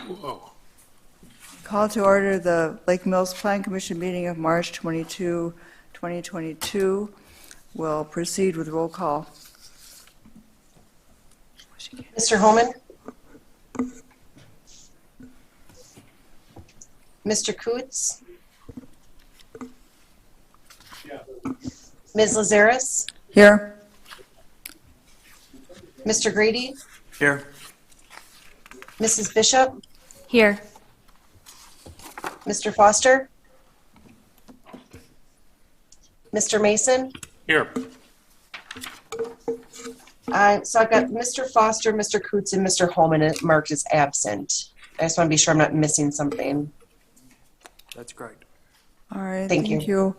Whoa. Call to order the Lake Mills Plan Commission meeting of March 22, 2022. We'll proceed with roll call. Mr. Holman? Mr. Coots? Ms. Lazaris? Here. Mr. Grady? Here. Mrs. Bishop? Here. Mr. Foster? Mr. Mason? Here. So I've got Mr. Foster, Mr. Coots, and Mr. Holman marked as absent. I just want to be sure I'm not missing something. That's great. All right, Thank you.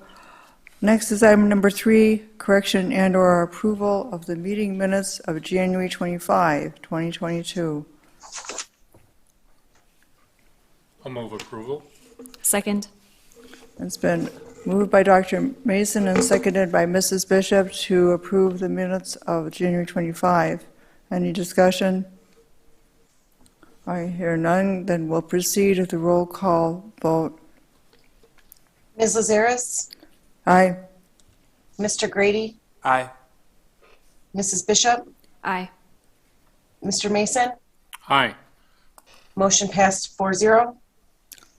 Next is item number 3, correction and/or approval of the meeting minutes of January 25, 2022. I'll move approval. Second. It's been moved by Dr. Mason and seconded by Mrs. Bishop to approve the minutes of January 25. Any discussion? I hear none, then we'll proceed with the roll call vote. Ms. Lazaris? Aye. Mr. Grady? Aye. Mrs. Bishop? Aye. Mr. Mason? Aye. Motion passed 4-0.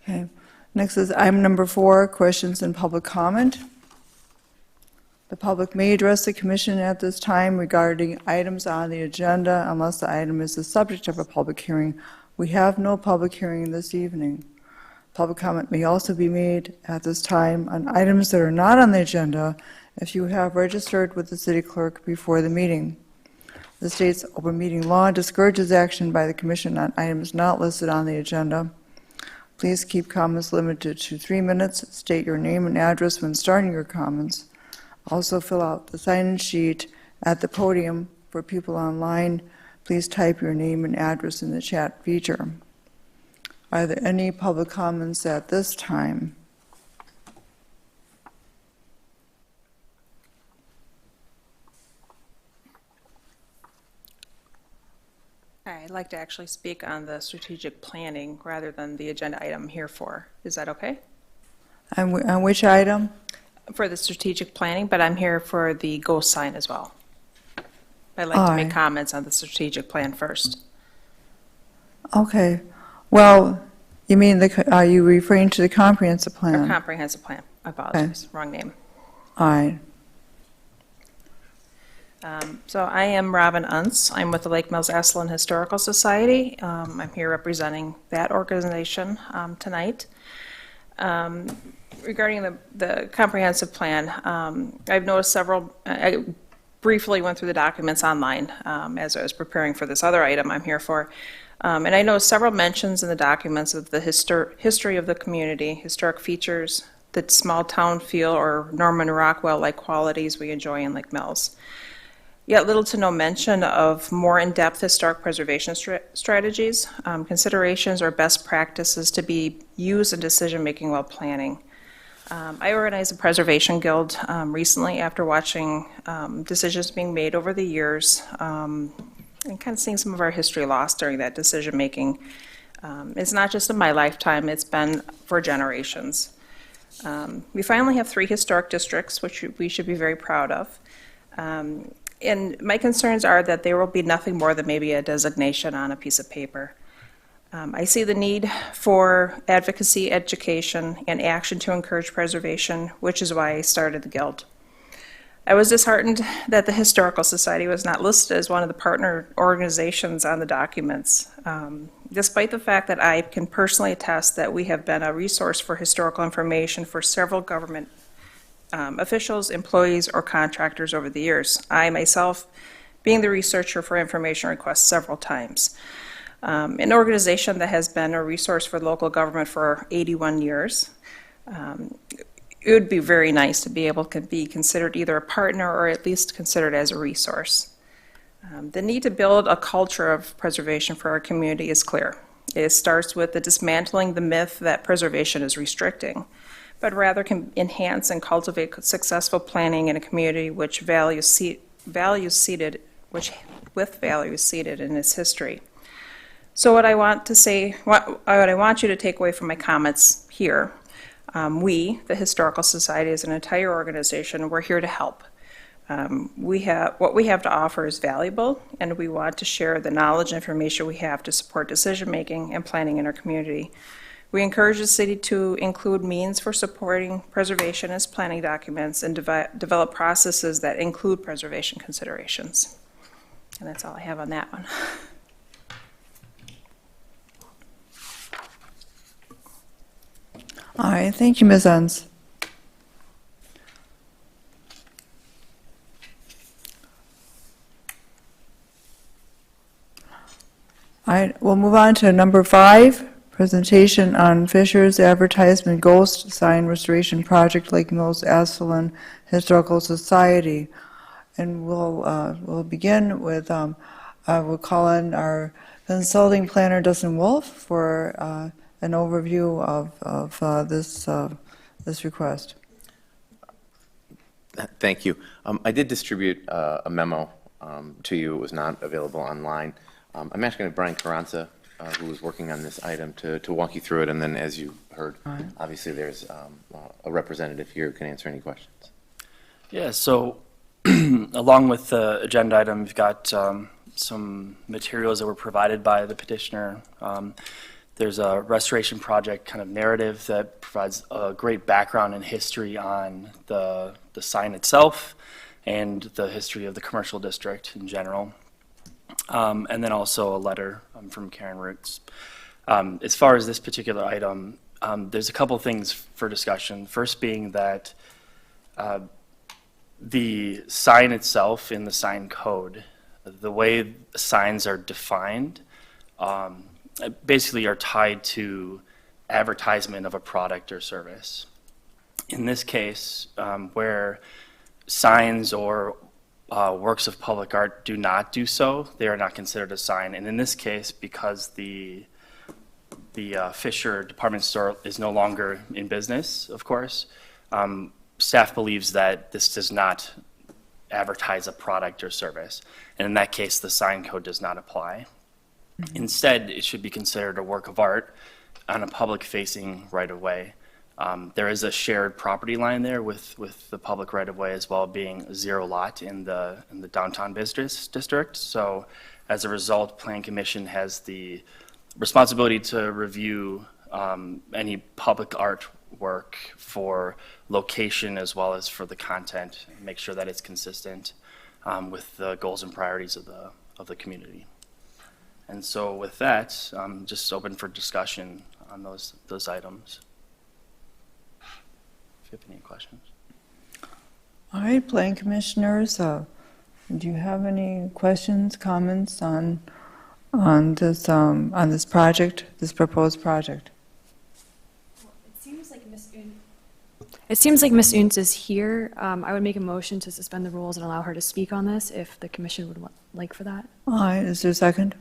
Okay. Next is item number 4, questions and public comment. The public may address the commission at this time regarding items on the agenda unless the item is the subject of a public hearing. We have no public hearing this evening. Public comment may also be made at this time on items that are not on the agenda if you have registered with the city clerk before the meeting. The state's open meeting law discourages action by the commission on items not listed on the agenda. Please keep comments limited to 3 minutes. State your name and address when starting your comments. Also fill out the sign-in sheet at the podium. For people online, please type your name and address in the chat feature. Are there any public comments at this time? I'd like to actually speak on the strategic planning rather than the agenda item I'm here for. Is that okay? On which item? For the strategic planning, but I'm here for the ghost sign as well. I'd like to make comments on the strategic plan first. Okay. Well, you mean, are you referring to the comprehensive Or plan? comprehensive plan. I apologize. Wrong name. All right. So I am Robin Unz. I'm with the Lake Mills Aztalan Historical Society. I'm here representing that organization tonight. Regarding the comprehensive plan, I've noticed several, I briefly went through the documents online as I was preparing for this other item I'm here for. And I noticed several mentions in the documents of the history of the community, historic features, the small town feel or Norman Rockwell-like qualities we enjoy in Lake Mills. Yet little to no mention of more in-depth historic preservation strategies, considerations, or best practices to be used in decision-making while planning. I organized a preservation guild recently after watching decisions being made over the years and kind of seeing some of our history lost during that decision-making. It's not just in my lifetime, it's been for generations. We finally have 3 historic districts, which we should be very proud of. And my concerns are that there will be nothing more than maybe a designation on a piece of paper. I see the need for advocacy, education, and action to encourage preservation, which is why I started the Guild. I was disheartened that the Historical Society was not listed as one of the partner organizations on the documents, despite the fact that I can personally attest that we have been a resource for historical information for several government officials, employees, or contractors over the years. I myself, being the researcher for information requests several times. An organization that has been a resource for local government for 81 years. It would be very nice to be able to be considered either a partner or at least considered as a resource. The need to build a culture of preservation for our community is clear. It starts with the dismantling the myth that preservation is restricting, but rather can enhance and cultivate successful planning in a community which with values seated in its history. So what I want to say, what I want you to take away from my comments here, we, the Historical Society, as an entire organization, we're here to help. What we have to offer is valuable, and we want to share the knowledge and information we have to support decision-making and planning in our community. We encourage the city to include means for supporting preservation as planning documents and develop processes that include preservation considerations. And that's all I have on that one. All right, thank you, Ms. Enns. All right, we'll move on to number 5, presentation on Fischer's Advertisement Ghost Sign Restoration Project, Lake Mills, Aztalan Historical Society. And we'll begin with, we'll call in our consulting planner, Dustin Wolf, for an overview of this request. Thank you. I did distribute a memo to you. It was not available online. I'm asking Brian Carranza, who was working on this item, to walk you through it. And then, as you heard, obviously there's a representative here who can answer any questions. Yeah, so along with the agenda item, we've got some materials that were provided by the petitioner. There's a restoration project kind of narrative that provides a great background and history on the sign itself and the history of the commercial district in general. And then also a letter from Karen Roots. As far as this particular item, there's a couple things for discussion. First being that the sign itself in the sign code, the way signs are defined, basically are tied to advertisement of a product or service. In this case, where signs or works of public art do not do so, they are not considered a sign. And in this case, because the Fischer department store is no longer in business, of course, staff believes that this does not advertise a product or service. And in that case, the sign code does not apply. Instead, it should be considered a work of art on a public-facing right-of-way. There is a shared property line there with the public right-of-way, as well being a zero lot in the downtown business district. So as a result, Plan Commission has the responsibility to review any public artwork for location as well as for the content, and make sure that it's consistent with the goals and priorities of the community. And so with that, I'm just open for discussion on those items. If you have any questions. All right, Plan Commissioners, do you have any questions, comments on this project, this proposed project? It seems like Ms. Unz is here. I would make a motion to suspend the rules and allow her to speak on this if the commission would like for that. All right, is there a second?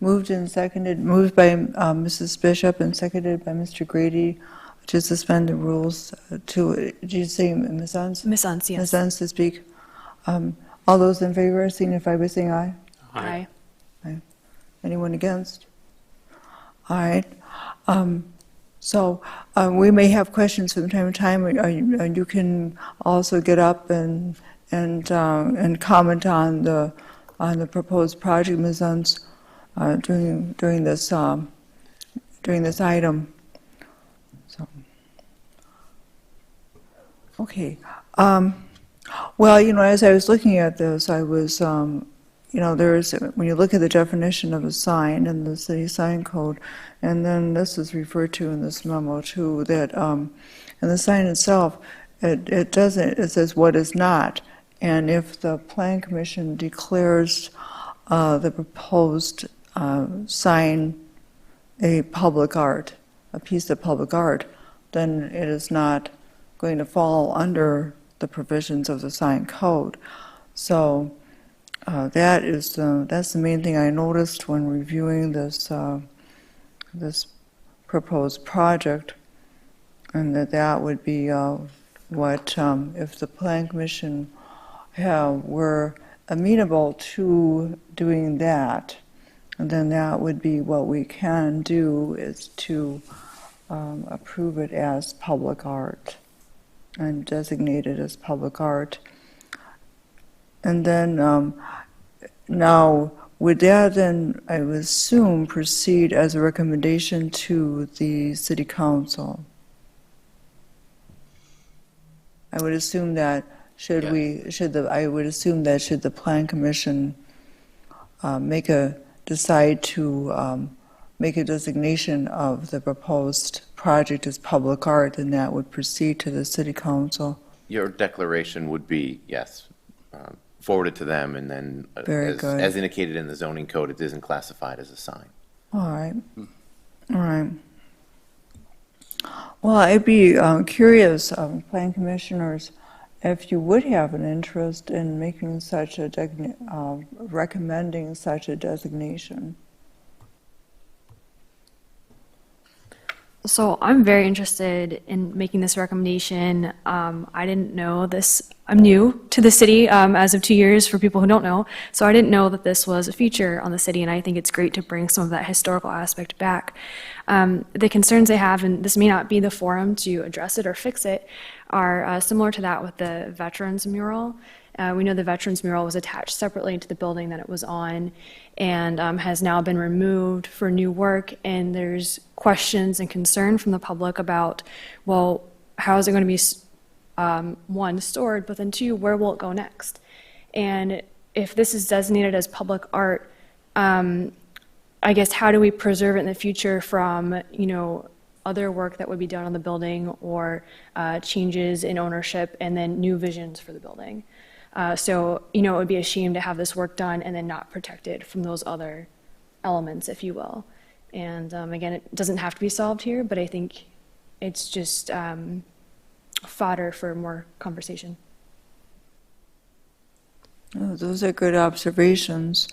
Moved and seconded, moved by Mrs. Bishop and seconded by Mr. Grady to suspend the rules to, did you say Ms. Unz? Ms. Unz, yes. Ms. Unz to speak. All those in favor signify by saying aye. Aye. Aye. Anyone against? All right. So we may have questions from time to time. You can also get up and comment on the proposed project, Ms. Unz, during this item. So, okay. Well, as I was looking at this, I was, there's, when you look at the definition of a sign in the city sign code, and then this is referred to in this memo too, that in the sign itself, it says what is not. And if the Plan Commission declares the proposed sign a public art, a piece of public art, then it is not going to fall under the provisions of the sign code. So that's the main thing I noticed when reviewing this this proposed project, and that would be what if the Plan Commission were amenable to doing that, then that would be what we can do, is to approve it as public art and designate it as public art. And then now, would that then, I would assume, proceed as a recommendation to the city council? I would assume that should the plan commission decide to make a designation of the proposed project as public art, then that would proceed to the city council. Your declaration would be, yes, forwarded to them, and then Very good. as indicated in the zoning code, it isn't classified as a sign. All right. All right. Well, I'd be curious, plan commissioners, if you would have an interest in making such a, recommending such a designation. So I'm very interested in making this recommendation. I didn't know this. I'm new to the city as of 2 years, for people who don't know. So I didn't know that this was a feature on the city, and I think it's great to bring some of that historical aspect back. The concerns I have, and this may not be the forum to address it or fix it, are similar to that with the Veterans mural. We know the Veterans mural was attached separately to the building that it was on, and has now been removed for new work, and there's questions and concern from the public about, well, how is it going to be, one, stored, but then two, where will it go next? And if this is designated as public art, I guess how do we preserve it in the future from, other work that would be done on the building, or changes in ownership, and then new visions for the building? So, it would be a shame to have this work done and then not protected from those other elements, if you will. And again, it doesn't have to be solved here, but I think it's just fodder for more conversation. Oh, those are good observations.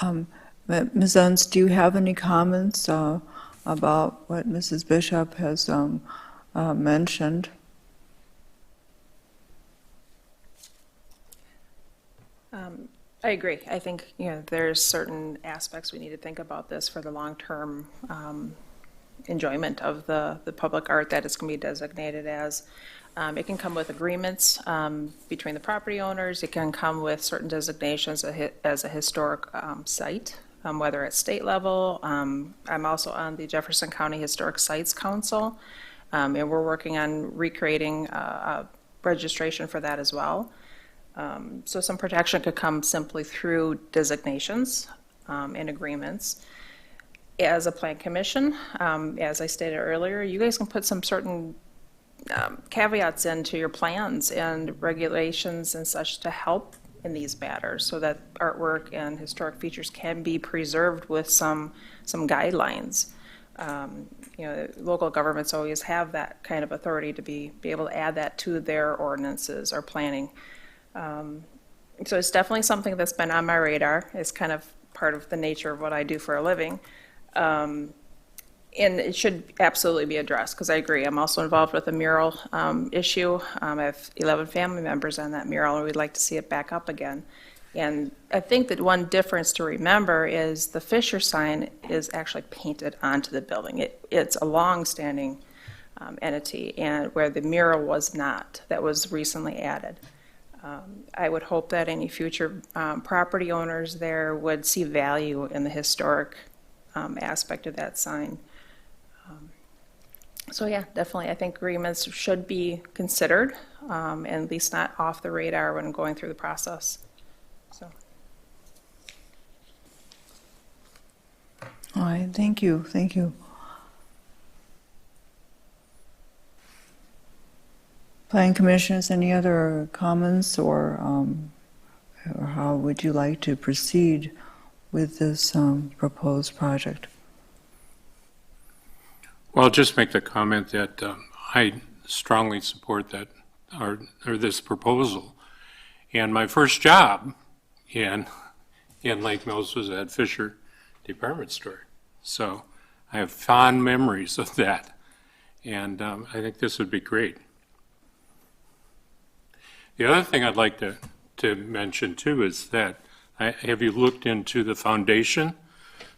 Ms. Unz, do you have any comments about what Mrs. Bishop has mentioned? I agree. I think, there's certain aspects we need to think about this for the long-term enjoyment of the public art that it's going to be designated as. It can come with agreements between the property owners. It can come with certain designations as a historic site, whether at state level. I'm also on the Jefferson County Historic Sites Council, and we're working on recreating a registration for that as well. So some protection could come simply through designations and agreements. As a plan commission, as I stated earlier, you guys can put some certain caveats into your plans and regulations and such to help in these matters, so that artwork and historic features can be preserved with some guidelines. Local governments always have that kind of authority to be able to add that to their ordinances or planning. So it's definitely something that's been on my radar. It's kind of part of the nature of what I do for a living. And it should absolutely be addressed, because I agree. I'm also involved with a mural issue. I have 11 family members on that mural, and we'd like to see it back up again. And I think that one difference to remember is the Fischer sign is actually painted onto the building. It's a long-standing entity, and where the mural was not. That was recently added. I would hope that any future property owners there would see value in the historic aspect of that sign. So yeah, definitely, I think agreements should be considered, and at least not off the radar when going through the process. So. All right, thank you, thank you. Planning Commissioners, any other comments, or how would you like to proceed with this proposed project? Well, I'll just make the comment that I strongly support that, or this proposal. And my first job in Lake Mills was at Fischer Department Store. So I have fond memories of that. And I think this would be great. The other thing I'd like to to mention too is that, have you looked into the foundation,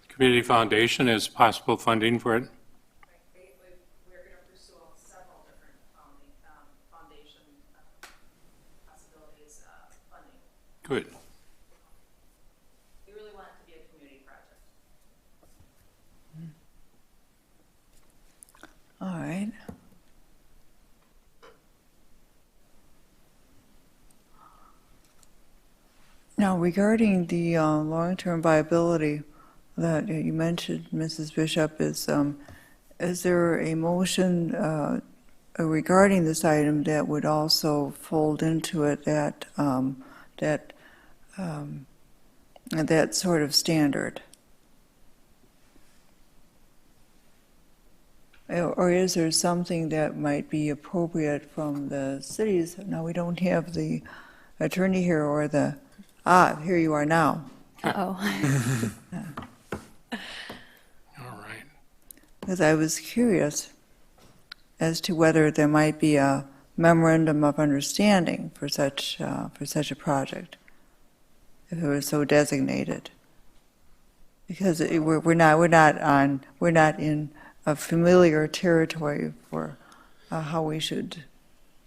community foundation, as possible funding for it? We're going to pursue several different foundation possibilities, funding. Good. We really want it to be a community project. All right. Now, regarding the long-term viability that you mentioned, Mrs. Bishop, is there a motion regarding this item that would also fold into it that sort of standard? Or is there something that might be appropriate from the cities? Now, we don't have the attorney here or the, here you are now. Uh-oh. All right. Because I was curious as to whether there might be a memorandum of understanding for such a project, if it was so designated. Because we're not in a familiar territory for how we should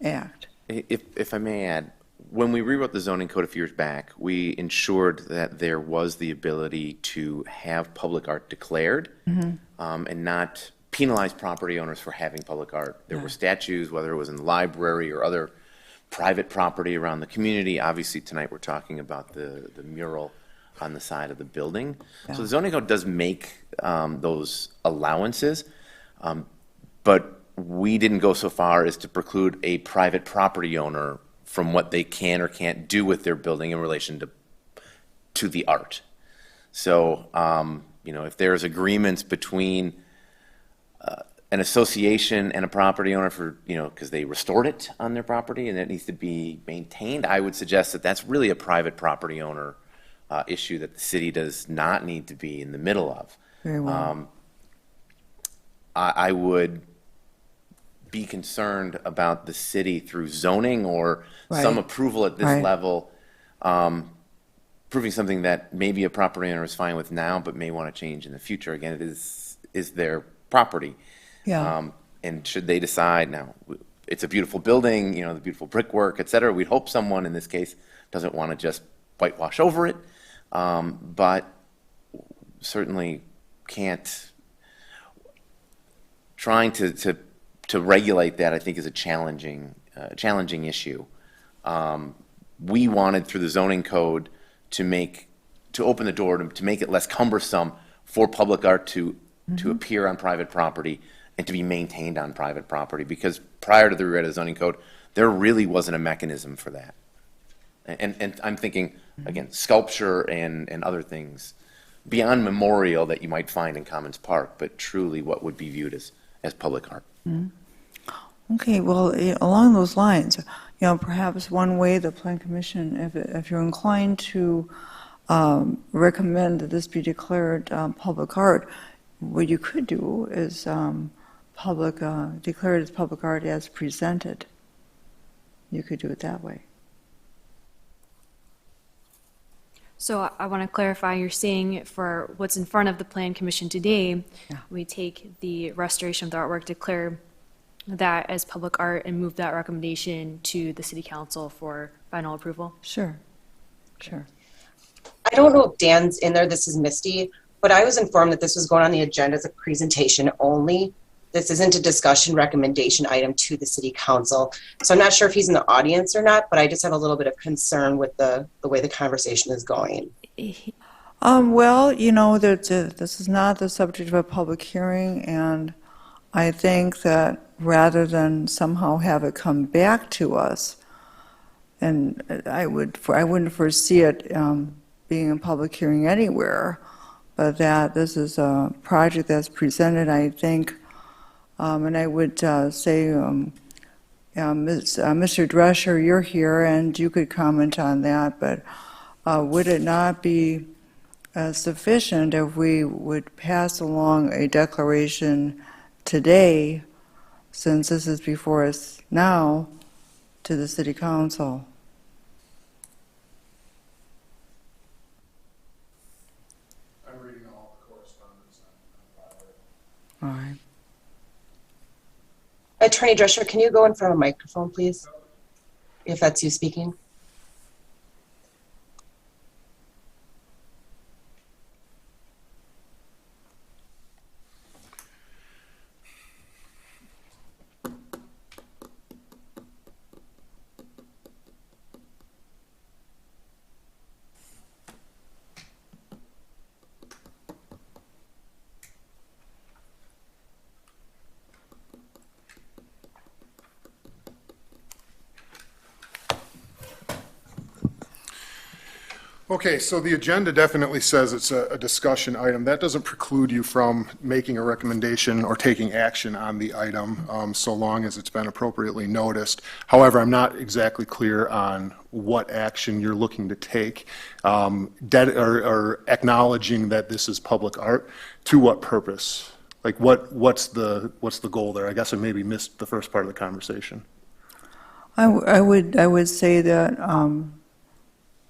act. If I may add, when we rewrote the zoning code a few years back, we ensured that there was the ability to have public art declared and not penalize property owners for having public art. There were statutes, whether it was in the library or other private property around the community. Obviously, tonight we're talking about the mural on the side of the building. Yeah. So the zoning code does make those allowances, but we didn't go so far as to preclude a private property owner from what they can or can't do with their building in relation to the art. So, if there's agreements between an association and a property owner for, because they restored it on their property and it needs to be maintained, I would suggest that that's really a private property owner issue that the city does not need to be in the middle of. Very well. I would be concerned about the city through zoning or some Right. approval at this Right. level, proving something that maybe a property owner is fine with now, but may want to change in the future. Again, it is their property. Yeah. And should they decide, now, it's a beautiful building, the beautiful brickwork, et cetera, we'd hope someone in this case doesn't want to just whitewash over it, but certainly can't. Trying to regulate that, I think, is a challenging issue. We wanted, through the zoning code, to open the door to make it less cumbersome for public art to appear on private property and to be maintained on private property, because prior to the rewrite of the zoning code, there really wasn't a mechanism for that. And I'm thinking, again, sculpture and other things beyond memorial that you might find in Commons Park, but truly what would be viewed as public art. Okay, well, along those lines, perhaps one way the Plan Commission, if you're inclined to recommend that this be declared public art, what you could do is declare it as public art as presented. You could do it that way. So I want to clarify, you're saying for what's in front of the Plan Commission today, Yeah. we take the restoration of the artwork, declare that as public art, and move that recommendation to the City Council for final approval? Sure. Sure. I don't know if Dan's in there, this is Misty, but I was informed that this was going on the agenda as a presentation only. This isn't a discussion recommendation item to the city council. So I'm not sure if he's in the audience or not, but I just have a little bit of concern with the way the conversation is going. Well, that this is not the subject of a public hearing, and I think that rather than somehow have it come back to us, and I wouldn't foresee it being a public hearing anywhere, but that this is a project that's presented, I think, and I would say, Mr. Drescher, you're here, and you could comment on that, but would it not be sufficient if we would pass along a declaration today, since this is before us now, to the City Council? All right. Attorney Drescher, can you go in front of a microphone, please? If that's you speaking. Okay, so the agenda definitely says it's a discussion item. That doesn't preclude you from making a recommendation or taking action on the item, so long as it's been appropriately noticed. However, I'm not exactly clear on what action you're looking to take, or acknowledging that this is public art. To what purpose? Like, what's the goal there? I guess I maybe missed the first part of the conversation. I would say that,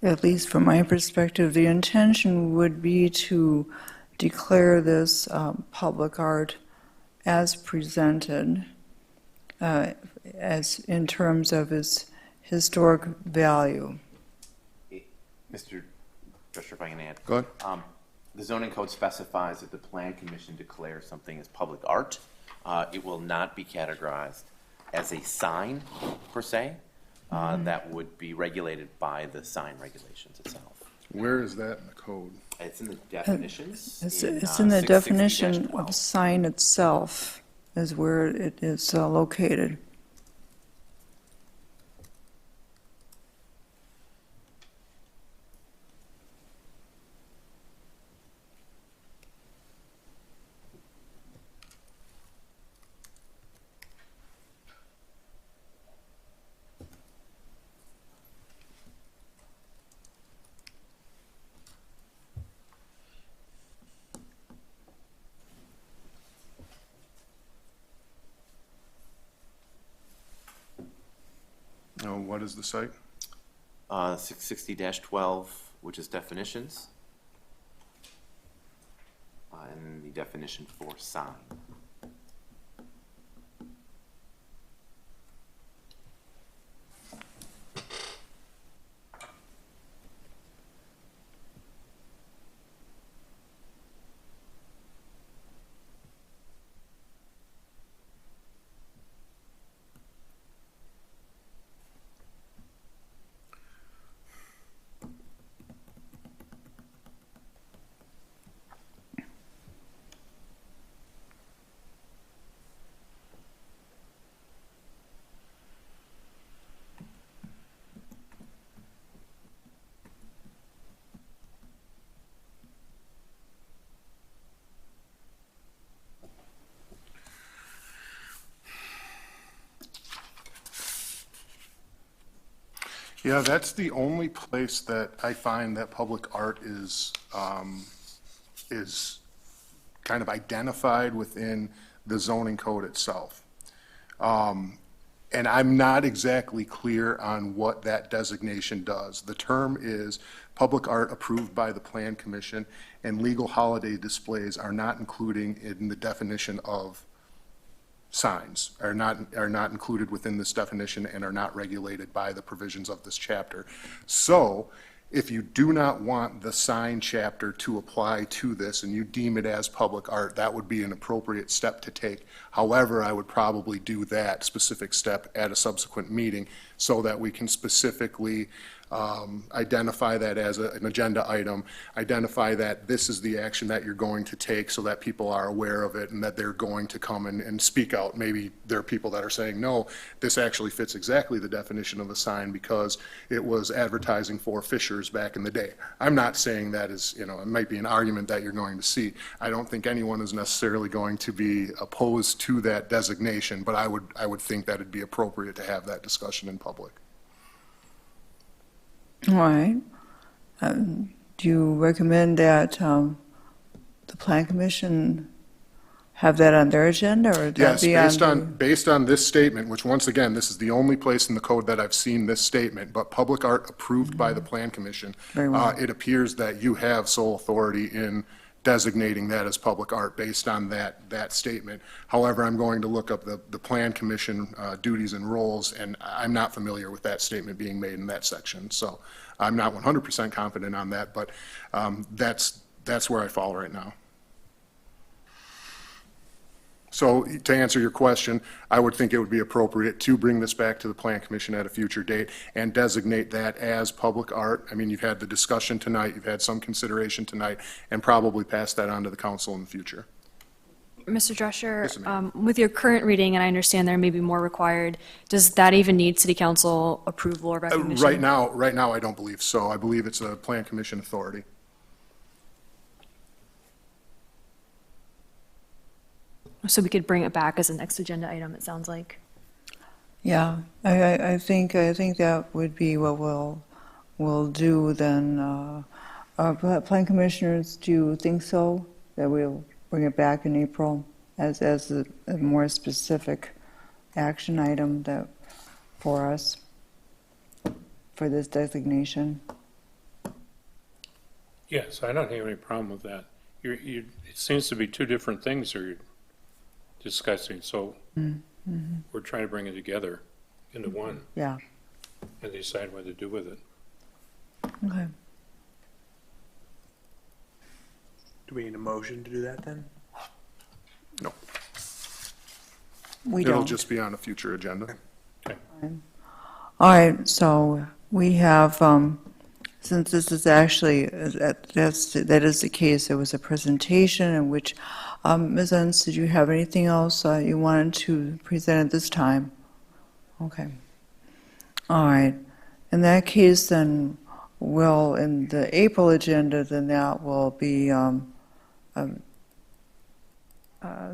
at least from my perspective, the intention would be to declare this public art as presented, as in terms of its historic value. Mr. Fischer, if I can add. Go ahead. The zoning code specifies that the plan commission declares something as public art. It will not be categorized as a sign, per se. That would be regulated by the sign regulations itself. Where is that in the code? It's in the definitions. It's in the definition 660-12. of sign itself is where it is located. Oh, what is the site? 660-12, which is definitions. And the definition for sign. Yeah, that's the only place that I find that public art is kind of identified within the zoning code itself. And I'm not exactly clear on what that designation does. The term is public art approved by the Plan Commission, and legal holiday displays are not including in the definition of signs, are not included within this definition and are not regulated by the provisions of this chapter. So if you do not want the sign chapter to apply to this and you deem it as public art, that would be an appropriate step to take. However, I would probably do that specific step at a subsequent meeting so that we can specifically identify that as an agenda item, identify that this is the action that you're going to take so that people are aware of it and that they're going to come and speak out. Maybe there are people that are saying, no, this actually fits exactly the definition of a sign because it was advertising for Fischer's back in the day. I'm not saying that is, it might be an argument that you're going to see. I don't think anyone is necessarily going to be opposed to that designation, but I would think that it'd be appropriate to have that discussion in public. All right. Do you recommend that the Plan Commission have that on their agenda, or would that Yes, be based on this statement, which once again, this is the only place in the code that I've seen this statement, but public art approved by the Plan Commission. Very well. It appears that you have sole authority in designating that as public art based on that statement. However, I'm going to look up the Plan Commission duties and roles, and I'm not familiar with that statement being made in that section. So I'm not 100% confident on that, but that's where I fall right now. So to answer your question, I would think it would be appropriate to bring this back to the Plan Commission at a future date and designate that as public art. I mean, you've had the discussion tonight, you've had some consideration tonight, and probably pass that on to the council in the future. Mr. Drescher, Yes, ma'am. with your current reading, and I understand there may be more required, does that even need city council approval or recognition? Right now, I don't believe so. I believe it's a Plan Commission authority. So we could bring it back as a next agenda item, it sounds like. Yeah, I think that would be what we'll do then. Plan commissioners, do you think so? That we'll bring it back in April as a more specific action item that for us for this designation? Yes, I don't have any problem with that. It seems to be two different things you're discussing, so we're trying to bring it together into one Yeah, and decide what to do with it. okay. Do we need a motion to do that then? No, We it'll don't. just be on a future agenda. All right, so we have, since this is actually, that is the case, there was a presentation in which, Ms. Enns, did you have anything else you wanted to present at this time? Okay. All right. In that case, then, we'll, in the April agenda, then that will be,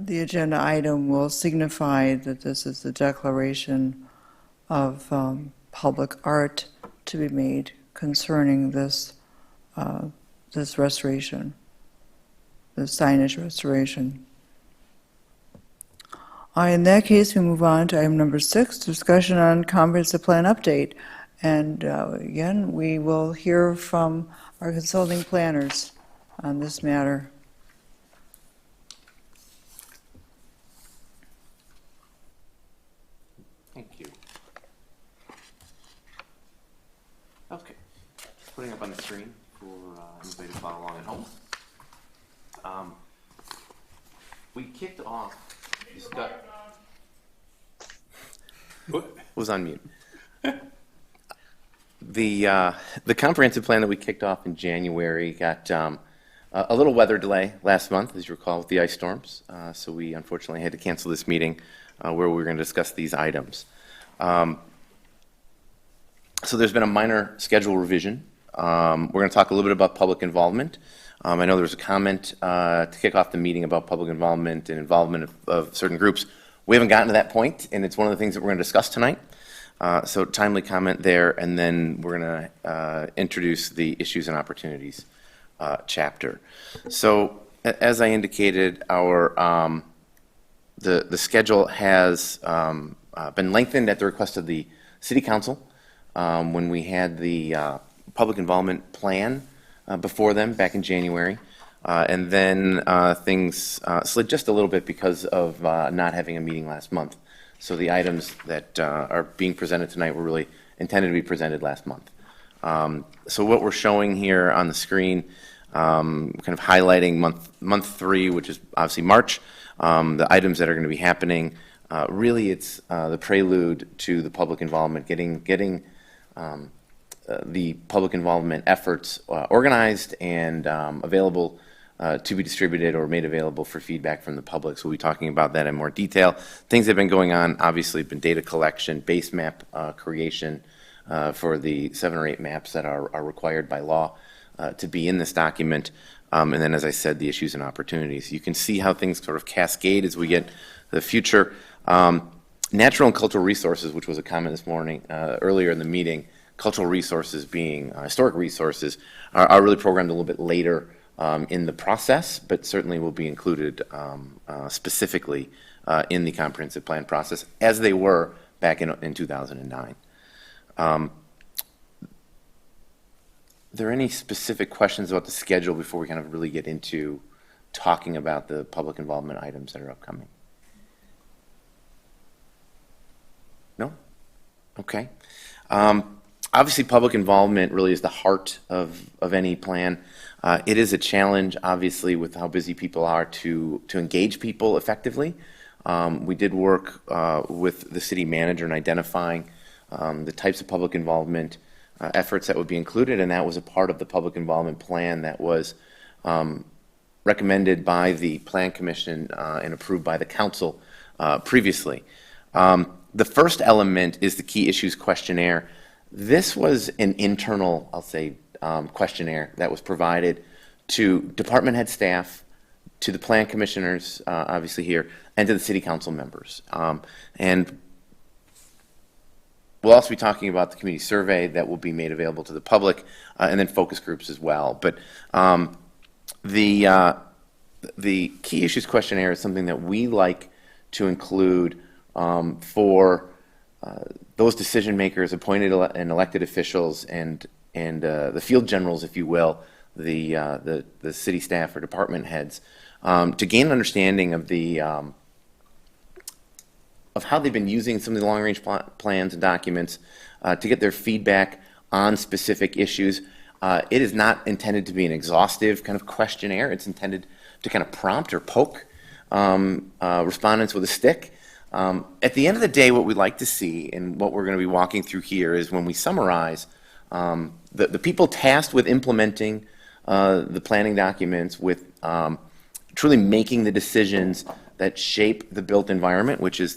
the agenda item will signify that this is the declaration of public art to be made concerning this this restoration, the signage restoration. In that case, we move on to item number 6, discussion on comprehensive plan update. And again, we will hear from our consulting planners on this matter. Thank you. Okay, putting up on the screen for anybody to follow along at home. We kicked off. Was on mute. The comprehensive plan that we kicked off in January got a little weather delay last month, as you recall, with the ice storms. So we unfortunately had to cancel this meeting where we were going to discuss these items. So there's been a minor schedule revision. We're going to talk a little bit about public involvement. I know there was a comment to kick off the meeting about public involvement and involvement of certain groups. We haven't gotten to that point, and it's one of the things that we're going to discuss tonight. So timely comment there, and then we're going to introduce the issues and opportunities chapter. So as I indicated, our the schedule has been lengthened at the request of the City Council when we had the public involvement plan before them back in January. And then things slid just a little bit because of not having a meeting last month. So the items that are being presented tonight were really intended to be presented last month. So what we're showing here on the screen, kind of highlighting month 3, which is obviously March, the items that are going to be happening. Really, it's the prelude to the public involvement, getting the public involvement efforts organized and available to be distributed or made available for feedback from the public. So we'll be talking about that in more detail. Things that have been going on, obviously, have been data collection, base map creation for the 7 or 8 maps that are required by law to be in this document. And then, as I said, the issues and opportunities. You can see how things sort of cascade as we get to the future. Natural and cultural resources, which was a comment this morning, earlier in the meeting, cultural resources being historic resources, are really programmed a little bit later in the process, but certainly will be included specifically in the comprehensive plan process, as they were back in 2009. Are there any specific questions about the schedule before we kind of really get into talking about the public involvement items that are upcoming. No? Okay. Obviously, public involvement really is the heart of any plan. It is a challenge, obviously, with how busy people are to engage people effectively. We did work with the city manager in identifying the types of public involvement efforts that would be included, and that was a part of the public involvement plan that was recommended by the Plan Commission and approved by the council previously. The first element is the key issues questionnaire. This was an internal, I'll say, questionnaire that was provided to department head staff, to the plan commissioners, obviously here, and to the city council members. And we'll also be talking about the community survey that will be made available to the public, and then focus groups as well. But the key issues questionnaire is something that we like to include for those decision makers, appointed and elected officials, and the field generals, if you will, the city staff or department heads, to gain an understanding of of how they've been using some of the long-range plans and documents, to get their feedback on specific issues. It is not intended to be an exhaustive kind of questionnaire. It's intended to kind of prompt or poke respondents with a stick. At the end of the day, what we'd like to see, and what we're going to be walking through here, is when we summarize, the people tasked with implementing the planning documents, with truly making the decisions that shape the built environment, which is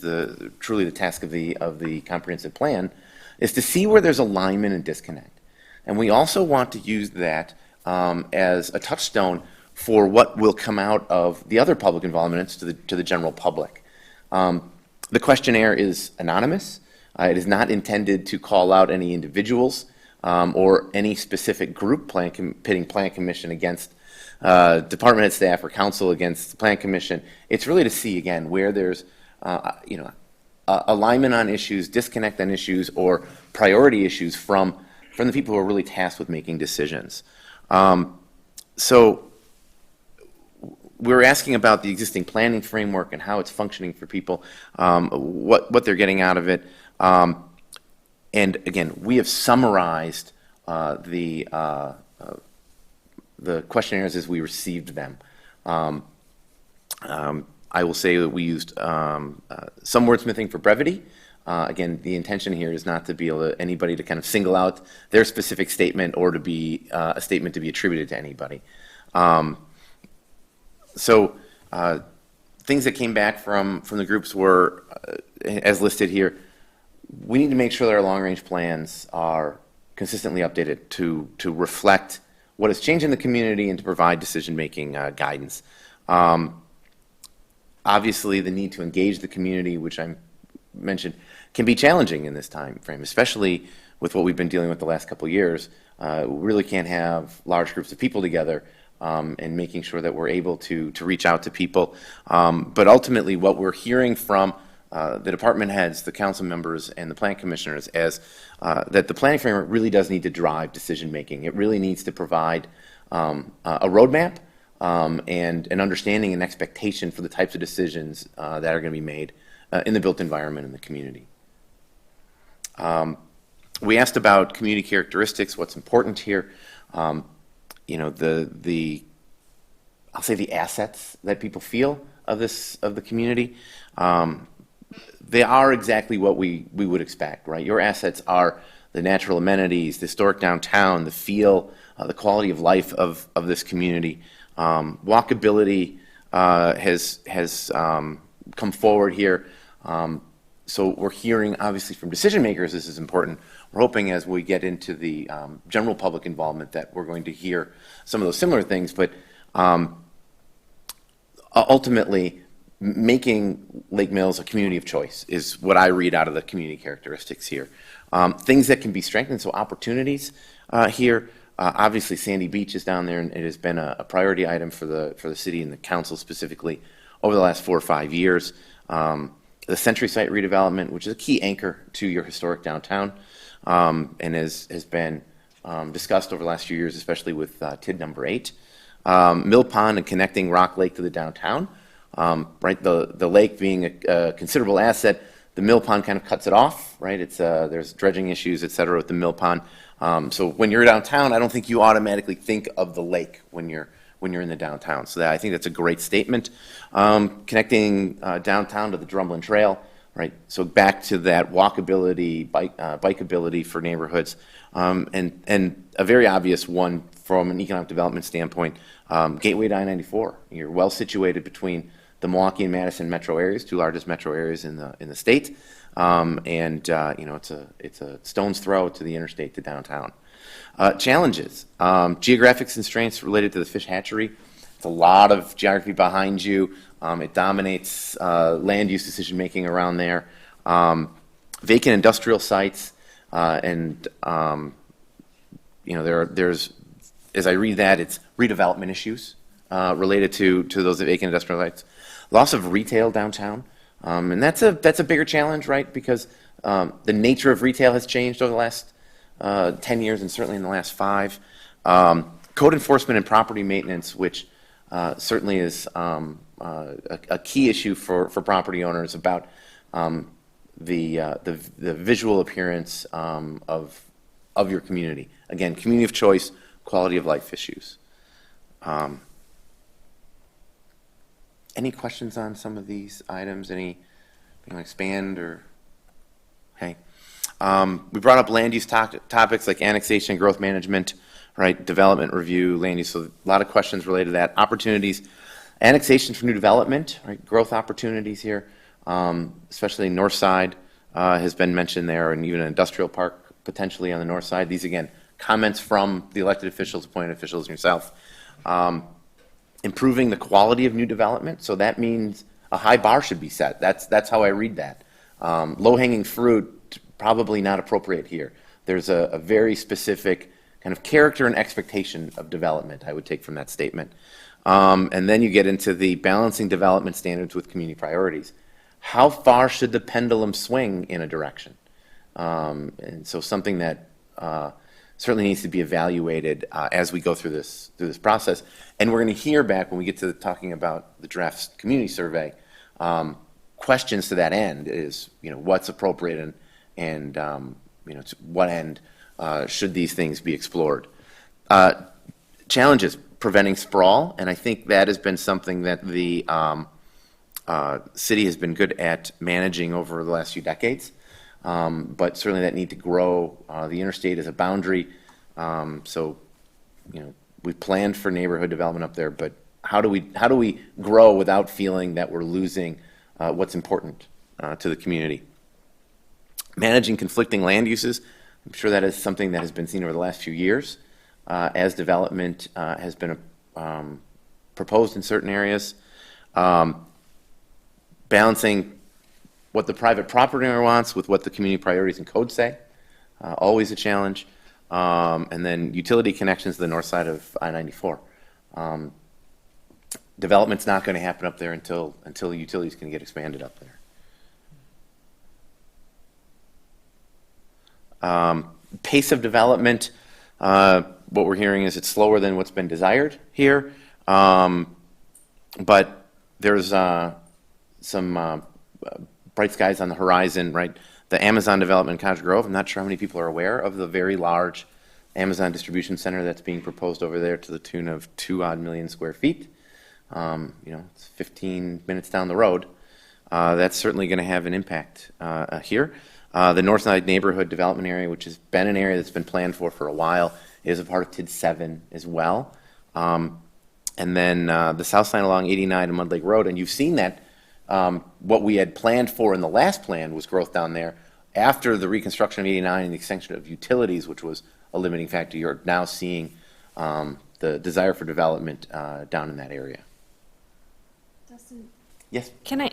truly the task of the comprehensive plan, is to see where there's alignment and disconnect. And we also want to use that as a touchstone for what will come out of the other public involvements to the general public. The questionnaire is anonymous. It is not intended to call out any individuals or any specific group pitting Plan Commission against department head staff or council against the Plan Commission. It's really to see, again, where there's alignment on issues, disconnect on issues, or priority issues from the people who are really tasked with making decisions. So we're asking about the existing planning framework and how it's functioning for people, what they're getting out of it. And again, we have summarized the questionnaires as we received them. I will say that we used some wordsmithing for brevity. Again, the intention here is not to be able to, anybody to kind of single out their specific statement or to be a statement to be attributed to anybody. So things that came back from the groups were, as listed here, we need to make sure that our long-range plans are consistently updated to reflect what has changed in the community and to provide decision-making guidance. Obviously, the need to engage the community, which I mentioned, can be challenging in this time frame, especially with what we've been dealing with the last couple of years. We really can't have large groups of people together, and making sure that we're able to reach out to people. But ultimately, what we're hearing from the department heads, the council members, and the plan commissioners is that the planning framework really does need to drive decision making. It really needs to provide a roadmap and an understanding and expectation for the types of decisions that are going to be made in the built environment in the community. We asked about community characteristics, what's important here. You know, I'll say the assets that people feel of the community. They are exactly what we would expect, right? Your assets are the natural amenities, the historic downtown, the feel, the quality of life of this community. Walkability has come forward here. So we're hearing, obviously, from decision makers, this is important. We're hoping as we get into the general public involvement that we're going to hear some of those similar things, but ultimately, making Lake Mills a community of choice is what I read out of the community characteristics here. Things that can be strengthened, so opportunities here. Obviously, Sandy Beach is down there, and it has been a priority item for the city and the council specifically over the last 4 or 5 years. The Century Site redevelopment, which is a key anchor to your historic downtown, and has been discussed over the last few years, especially with TID number 8. Mill Pond and connecting Rock Lake to the downtown. Right, the lake being a considerable asset, the Mill Pond kind of cuts it off, right? There's dredging issues, et cetera, with the Mill Pond. So when you're downtown, I don't think you automatically think of the lake when you're in the downtown. So I think that's a great statement. Connecting downtown to the Drumlin Trail, right? So back to that walkability, bikeability for neighborhoods, and a very obvious one from an economic development standpoint, Gateway to I-94. You're well situated between the Milwaukee and Madison metro areas, two largest metro areas in the state, and it's a stone's throw to the interstate to downtown. Challenges, geographic constraints related to the fish hatchery. It's a lot of geography behind you. It dominates land use decision making around there. Vacant industrial sites, and there's, as I read that, it's redevelopment issues related to those vacant industrial sites. Loss of retail downtown, and that's a bigger challenge, right? Because the nature of retail has changed over the last 10 years, and certainly in the last 5. Code enforcement and property maintenance, which certainly is a key issue for property owners about the visual appearance of your community. Again, community of choice, quality of life issues. Any questions on some of these items? Any, expand or, okay. We brought up land use topics like annexation, growth management, right? Development review, land use. So a lot of questions related to that. Opportunities, annexation for new development, right? Growth opportunities here, especially north side has been mentioned there, and even an industrial park potentially on the north side. These, again, comments from the elected officials, appointed officials, and yourself. Improving the quality of new development. So that means a high bar should be set. That's how I read that. Low-hanging fruit, probably not appropriate here. There's a very specific kind of character and expectation of development I would take from that statement. And then you get into the balancing development standards with community priorities. How far should the pendulum swing in a direction? And so something that certainly needs to be evaluated as we go through this process. And we're going to hear back when we get to talking about the draft community survey. Questions to that end is, what's appropriate and to what end should these things be explored? Challenges, preventing sprawl, and I think that has been something that the city has been good at managing over the last few decades. But certainly that need to grow. The interstate is a boundary, so we planned for neighborhood development up there. But how do we grow without feeling that we're losing what's important to the community? Managing conflicting land uses. I'm sure that is something that has been seen over the last few years as development has been proposed in certain areas. Balancing what the private property owner wants with what the community priorities and code say, always a challenge. And then utility connections to the north side of I-94. Development's not going to happen up there until utilities can get expanded up there. Pace of development, what we're hearing is it's slower than what's been desired here. But there's some bright skies on the horizon, right? The Amazon development in Cottage Grove, I'm not sure how many people are aware of the very large Amazon distribution center that's being proposed over there to the tune of 2-odd million square feet. It's 15 minutes down the road. That's certainly going to have an impact here. The Northside neighborhood development area, which has been an area that's been planned for a while, is a part of TID 7 as well. And then the south side along 89 and Mud Lake Road, and you've seen that what we had planned for in the last plan was growth down there. After the reconstruction of 89 and the extension of utilities, which was a limiting factor, you're now seeing the desire for development down in that area. Dustin, Yes? Can I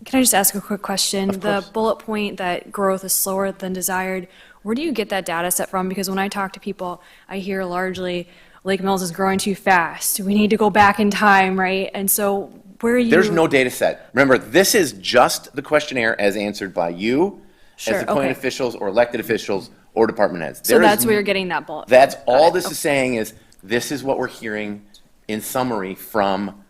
just ask a quick question? Of course. The bullet point that growth is slower than desired, where do you get that data set from? Because when I talk to people, I hear largely Lake Mills is growing too fast. We need to go back in time, right? And so where are you? There's no data set. Remember, this is just the questionnaire as answered by you Sure, as appointed okay. officials or elected officials or department heads. So that's where you're getting that bullet. That's Got all it. this is saying is this is what we're hearing in summary from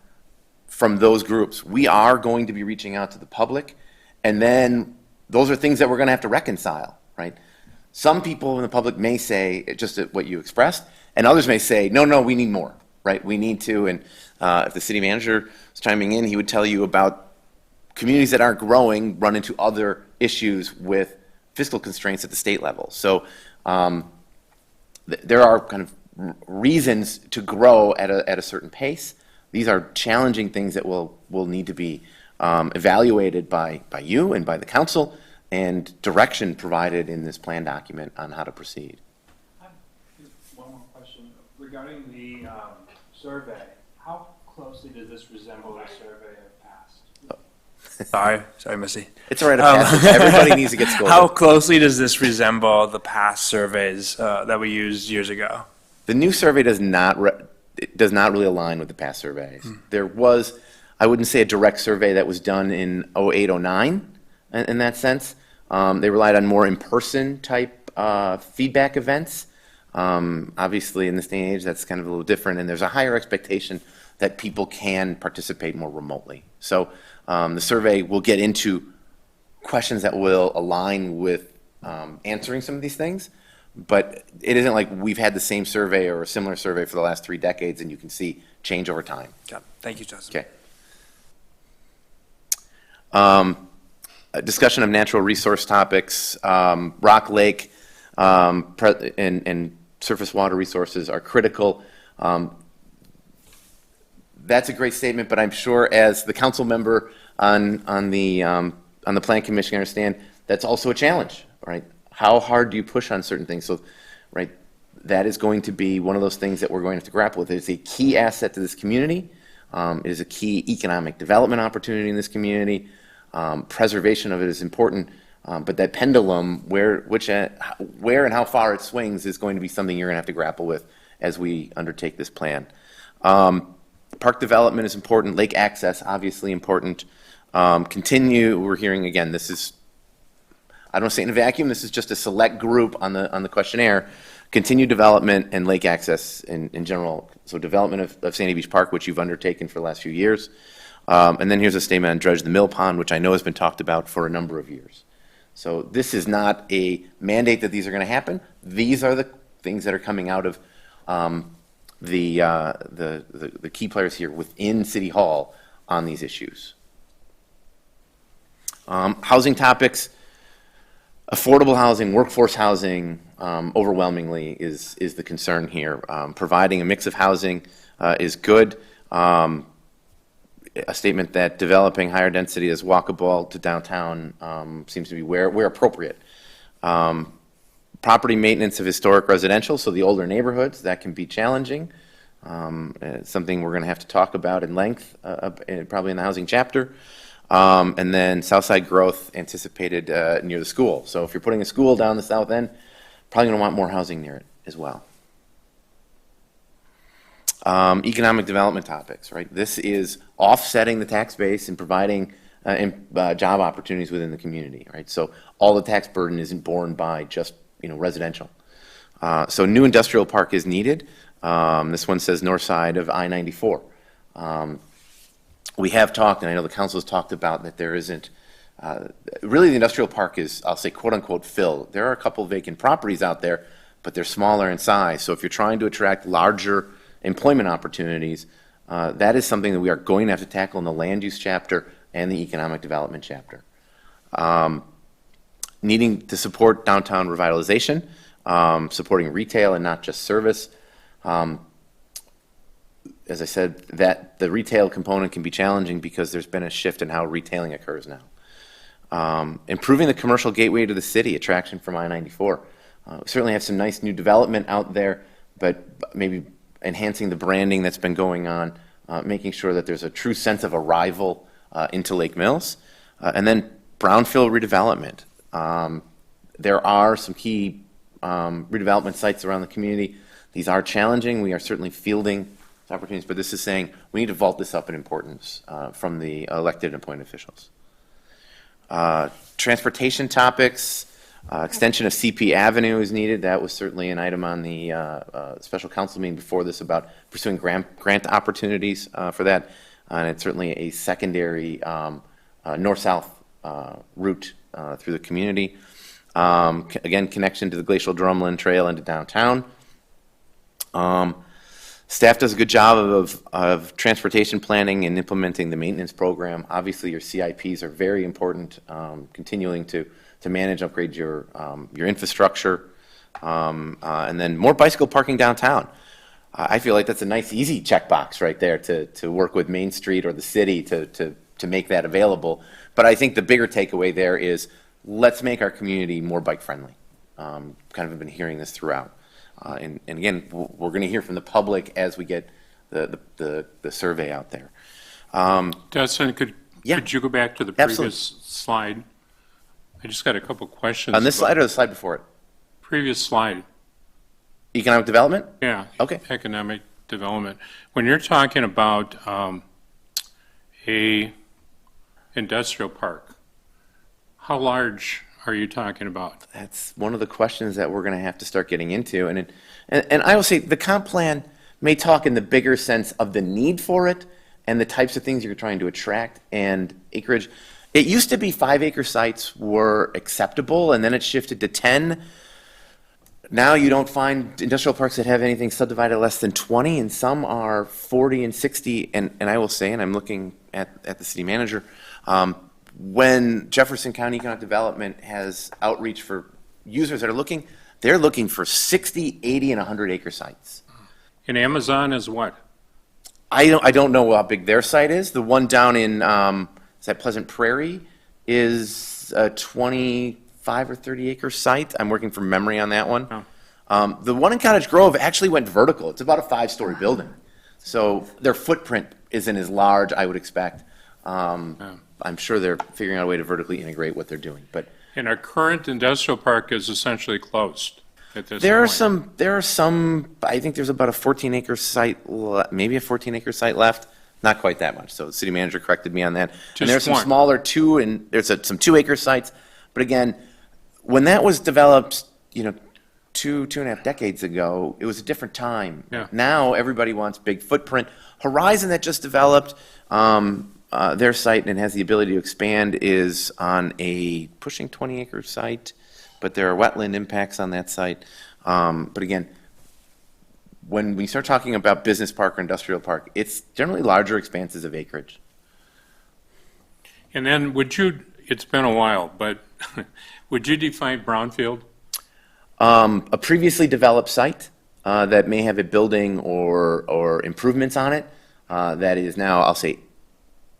those groups. We are going to be reaching out to the public, and then those are things that we're going to have to reconcile, right? Some people in the public may say just what you expressed, and others may say, no, we need more, right? We need to, and if the city manager was chiming in, he would tell you about communities that aren't growing run into other issues with fiscal constraints at the state level. So there are kind of reasons to grow at a certain pace. These are challenging things that will need to be evaluated by you and by the council, and direction provided in this plan document on how to proceed. One more question regarding the survey. How closely does this resemble the survey of past? Sorry, Missy. It's all right. Everybody needs to get scolded. How closely does this resemble the past surveys that we used years ago? The new survey does not really align with the past surveys. There was, I wouldn't say a direct survey that was done in 08, 09 in that sense. They relied on more in-person type feedback events. Obviously, in this day and age, that's kind of a little different, and there's a higher expectation that people can participate more remotely. So the survey will get into questions that will align with answering some of these things, but it isn't like we've had the same survey or a similar survey for the last 3 decades, and you can see change over time. Yeah. Thank you, Justin. Okay. A discussion of natural resource topics, Rock Lake and surface water resources are critical. That's a great statement, but I'm sure as the council member on the Plan Commission, I understand that's also a challenge, right? How hard do you push on certain things? So, right, that is going to be one of those things that we're going to have to grapple with. It's a key asset to this community. It is a key economic development opportunity in this community. Preservation of it is important, but that pendulum, where and how far it swings, is going to be something you're going to have to grapple with as we undertake this plan. Park development is important. Lake access, obviously important. We're hearing again, this is, I don't say in a vacuum, this is just a select group on the questionnaire. Continued development and lake access in general. So development of Sandy Beach Park, which you've undertaken for the last few years. And then here's a statement on dredge the mill pond, which I know has been talked about for a number of years. So this is not a mandate that these are going to happen. These are the things that are coming out of the key players here within City Hall on these issues. Housing topics, affordable housing, workforce housing, overwhelmingly is the concern here. Providing a mix of housing is good. A statement that developing higher density as walkable to downtown seems to be where appropriate. Property maintenance of historic residential, so the older neighborhoods, that can be challenging. It's something we're going to have to talk about in length, probably in the housing chapter. And then Southside growth anticipated near the school. So if you're putting a school down the south end, probably going to want more housing near it as well. Economic development topics, right? This is offsetting the tax base and providing job opportunities within the community, right? So all the tax burden isn't borne by just residential. So new industrial park is needed. This one says north side of I-94. We have talked, and I know the council has talked about that there isn't, really the industrial park is, I'll say, quote unquote, filled. There are a couple vacant properties out there, but they're smaller in size. So if you're trying to attract larger employment opportunities, that is something that we are going to have to tackle in the land use chapter and the economic development chapter. Needing to support downtown revitalization, supporting retail and not just service. As I said, that the retail component can be challenging because there's been a shift in how retailing occurs now. Improving the commercial gateway to the city, attraction from I-94. We certainly have some nice new development out there, but maybe enhancing the branding that's been going on, making sure that there's a true sense of arrival into Lake Mills. And then brownfield redevelopment. There are some key redevelopment sites around the community. These are challenging. We are certainly fielding opportunities, but this is saying we need to vault this up in importance from the elected and appointed officials. Transportation topics, Extension of CP Avenue is needed. That was certainly an item on the special council meeting before this about pursuing grant opportunities for that. And it's certainly a secondary north-south route through the community. Again, connection to the Glacial Drumlin Trail into downtown. Staff does a good job of transportation planning and implementing the maintenance program. Obviously, your CIPs are very important, continuing to manage, upgrade your infrastructure, and then more bicycle parking downtown. I feel like that's a nice, easy checkbox right there to work with Main Street or the city to make that available. But I think the bigger takeaway there is let's make our community more bike-friendly. Kind of been hearing this throughout. And again, we're going to hear from the public as we get the survey out there. Dustin, could you go back to the previous slide? I just got a couple questions. On this slide or the slide before it? Previous slide. Economic development? Yeah. Okay. Economic development. When you're talking about a industrial park, how large are you talking about? That's one of the questions that we're going to have to start getting into. And I will say the comp plan may talk in the bigger sense of the need for it and the types of things you're trying to attract and acreage. It used to be 5-acre sites were acceptable, and then it shifted to 10. Now you don't find industrial parks that have anything subdivided less than 20, and some are 40 and 60. And I will say, and I'm looking at the city manager, when Jefferson County Economic Development has outreach for users that are looking, they're looking for 60, 80, and 100-acre sites. And Amazon is what? I don't know how big their site is. The one down in is that Pleasant Prairie is a 25 or 30-acre site. I'm working from memory on that one. Oh. The one in Cottage Grove actually went vertical. It's about a 5-story building. So their footprint isn't as large, I would expect. I'm sure they're figuring out a way to vertically integrate what they're doing. But And our current industrial park is essentially closed at this there point. are some, I think there's about a 14-acre site, maybe a 14-acre site left. Not quite that much. So the city manager corrected me on that. Just and there's some one. smaller there's some 2-acre sites. But again, when that was developed, two and a half decades ago, it was a different time. Yeah. Now everybody wants big footprint. Horizon that just developed, their site and has the ability to expand is on a pushing 20-acre site, but there are wetland impacts on that site. But again, when we start talking about business park or industrial park, it's generally larger expanses of acreage. And then it's been a while, but would you define brownfield? A previously developed site that may have a building or improvements on it that is now, I'll say,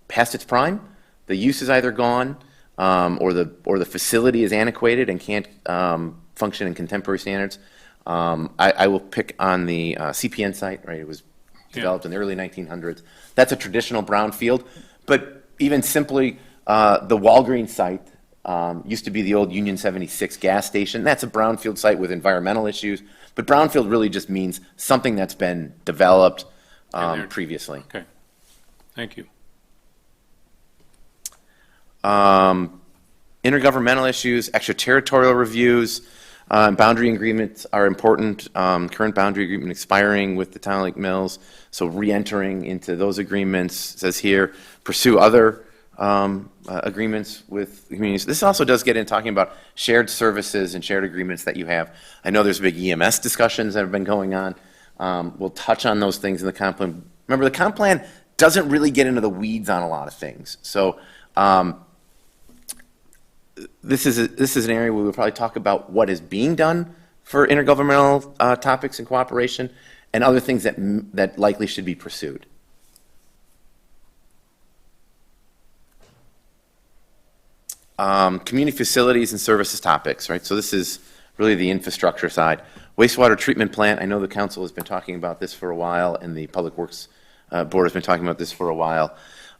past its prime. The use is either gone or the facility is antiquated and can't function in contemporary standards. I will pick on the CPN site, right? It was developed in the early 1900s. That's a traditional brownfield. But even simply, the Walgreens site used to be the old Union 76 gas station. That's a brownfield site with environmental issues. But brownfield really just means something that's been developed previously. Okay, thank you. Intergovernmental issues, extraterritorial reviews, boundary agreements are important. Current boundary agreement expiring with the town of Lake Mills, so re-entering into those agreements, says here, pursue other agreements with communities. This also does get in talking about shared services and shared agreements that you have. I know there's big EMS discussions that have been going on. We'll touch on those things in the comp plan. Remember, the comp plan doesn't really get into the weeds on a lot of things. So this is an area where we'll probably talk about what is being done for intergovernmental topics and cooperation and other things that likely should be pursued. Community facilities and services topics, right? So this is really the infrastructure side. Wastewater treatment plant, I know the council has been talking about this for a while, and the Public Works Board has been talking about this for a while.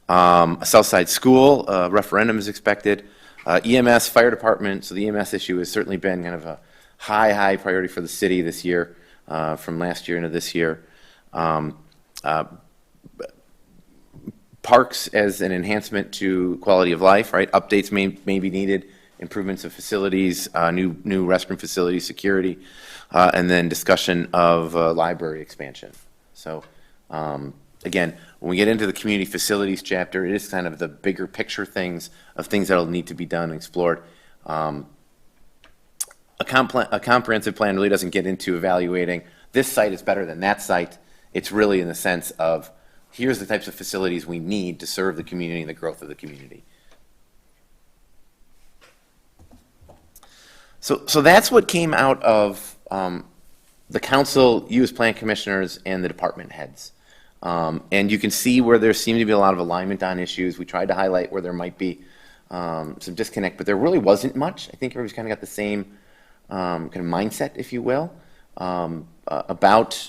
A Southside School, referendum is expected. EMS, fire department, so the EMS issue has certainly been kind of a high priority for the city this year, from last year into this year. Parks as an enhancement to quality of life, right? Updates may be needed improvements of facilities, new restroom facilities, security, and then discussion of library expansion. So again, when we get into the community facilities chapter, it is kind of the bigger picture things that will need to be done and explored. A comprehensive plan really doesn't get into evaluating this site is better than that site. It's really in the sense of here's the types of facilities we need to serve the community and the growth of the community. So that's what came out of the council, you as plan commissioners, and the department heads. And you can see where there seemed to be a lot of alignment on issues. We tried to highlight where there might be some disconnect, but there really wasn't much. I think everybody's kind of got the same kind of mindset, if you will, about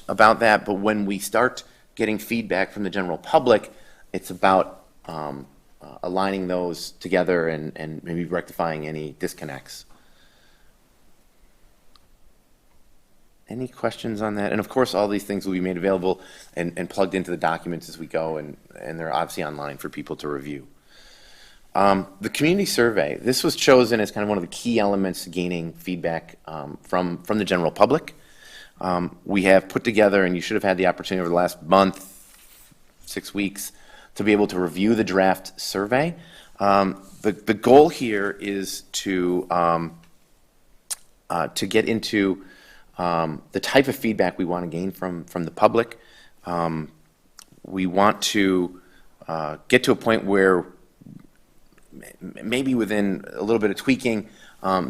that. But when we start getting feedback from the general public, it's about aligning those together and maybe rectifying any disconnects. Any questions on that? And of course, all these things will be made available and plugged into the documents as we go, and they're obviously online for people to review. The community survey, this was chosen as kind of one of the key elements to gaining feedback from the general public. We have put together, and you should have had the opportunity over the last month, 6 weeks, to be able to review the draft survey. The goal here is to get into the type of feedback we want to gain from the public. We want to get to a point where maybe within a little bit of tweaking,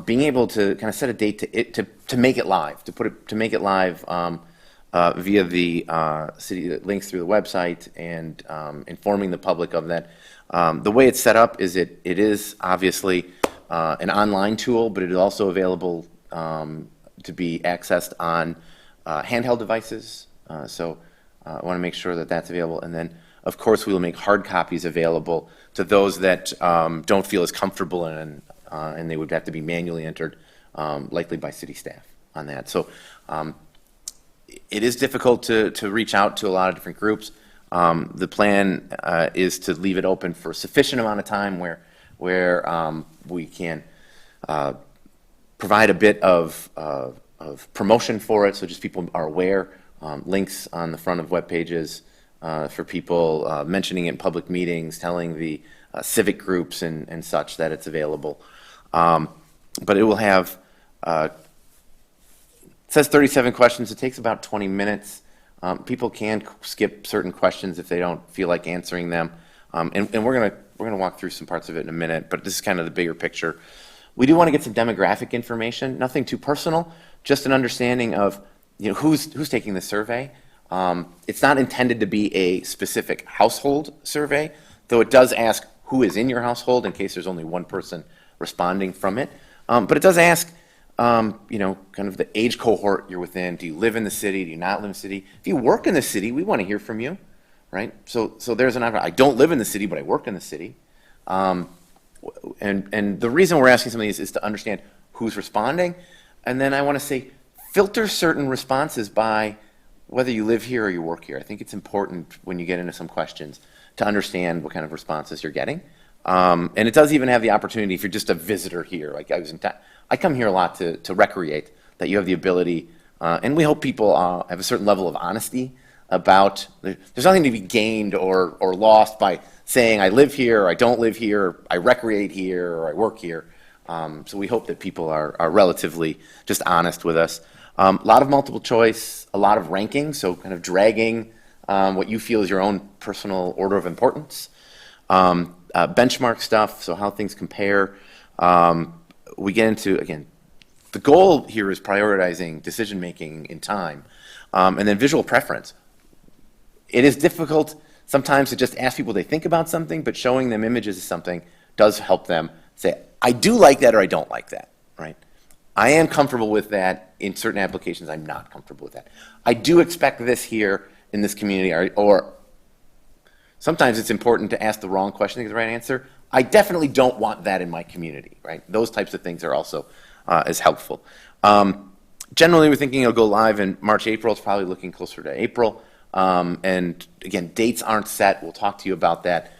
being able to kind of set a date to make it live, to make it live via the city links through the website and informing the public of that. The way it's set up is it is obviously an online tool, but it is also available to be accessed on handheld devices. So I want to make sure that that's available. And then, of course, we will make hard copies available to those that don't feel as comfortable and they would have to be manually entered, likely by city staff on that. So it is difficult to reach out to a lot of different groups. The plan is to leave it open for a sufficient amount of time where we can provide a bit of promotion for it, so just people are aware. Links on the front of web pages for people, mentioning it in public meetings, telling the civic groups and such that it's available. But it will have, it says 37 questions. It takes about 20 minutes. People can skip certain questions if they don't feel like answering them. And we're gonna walk through some parts of it in a minute, but this is kind of the bigger picture. We do want to get some demographic information, nothing too personal, just an understanding of who's taking the survey. It's not intended to be a specific household survey, though it does ask who is in your household in case there's only one person responding from it. But it does ask, kind of the age cohort you're within. Do you live in the city? Do you not live in the city? If you work in the city, we want to hear from you, right? So there's an option. I don't live in the city, but I work in the city. And the reason we're asking some of these is to understand who's responding. And then I want to say, filter certain responses by whether you live here or you work here. I think it's important when you get into some questions to understand what kind of responses you're getting. And it does even have the opportunity if you're just a visitor here. Like I come here a lot to recreate, that you have the ability, and we hope people have a certain level of honesty about, there's nothing to be gained or lost by saying I live here, or I don't live here, or I recreate here, or I work here. So we hope that people are relatively just honest with us. A lot of multiple choice, a lot of ranking, so kind of dragging what you feel is your own personal order of importance. Benchmark stuff, so how things compare. We get into, again, the goal here is prioritizing decision-making in time, and then visual preference. It is difficult sometimes to just ask people they think about something, but showing them images of something does help them say, I do like that or I don't like that, right? I am comfortable with that. In certain applications, I'm not comfortable with that. I do expect this here in this community, or sometimes it's important to ask the wrong question to get the right answer. I definitely don't want that in my community, right? Those types of things are also as helpful. Generally, we're thinking it'll go live in March, April. It's probably looking closer to April. And again, dates aren't set. We'll talk to you about that.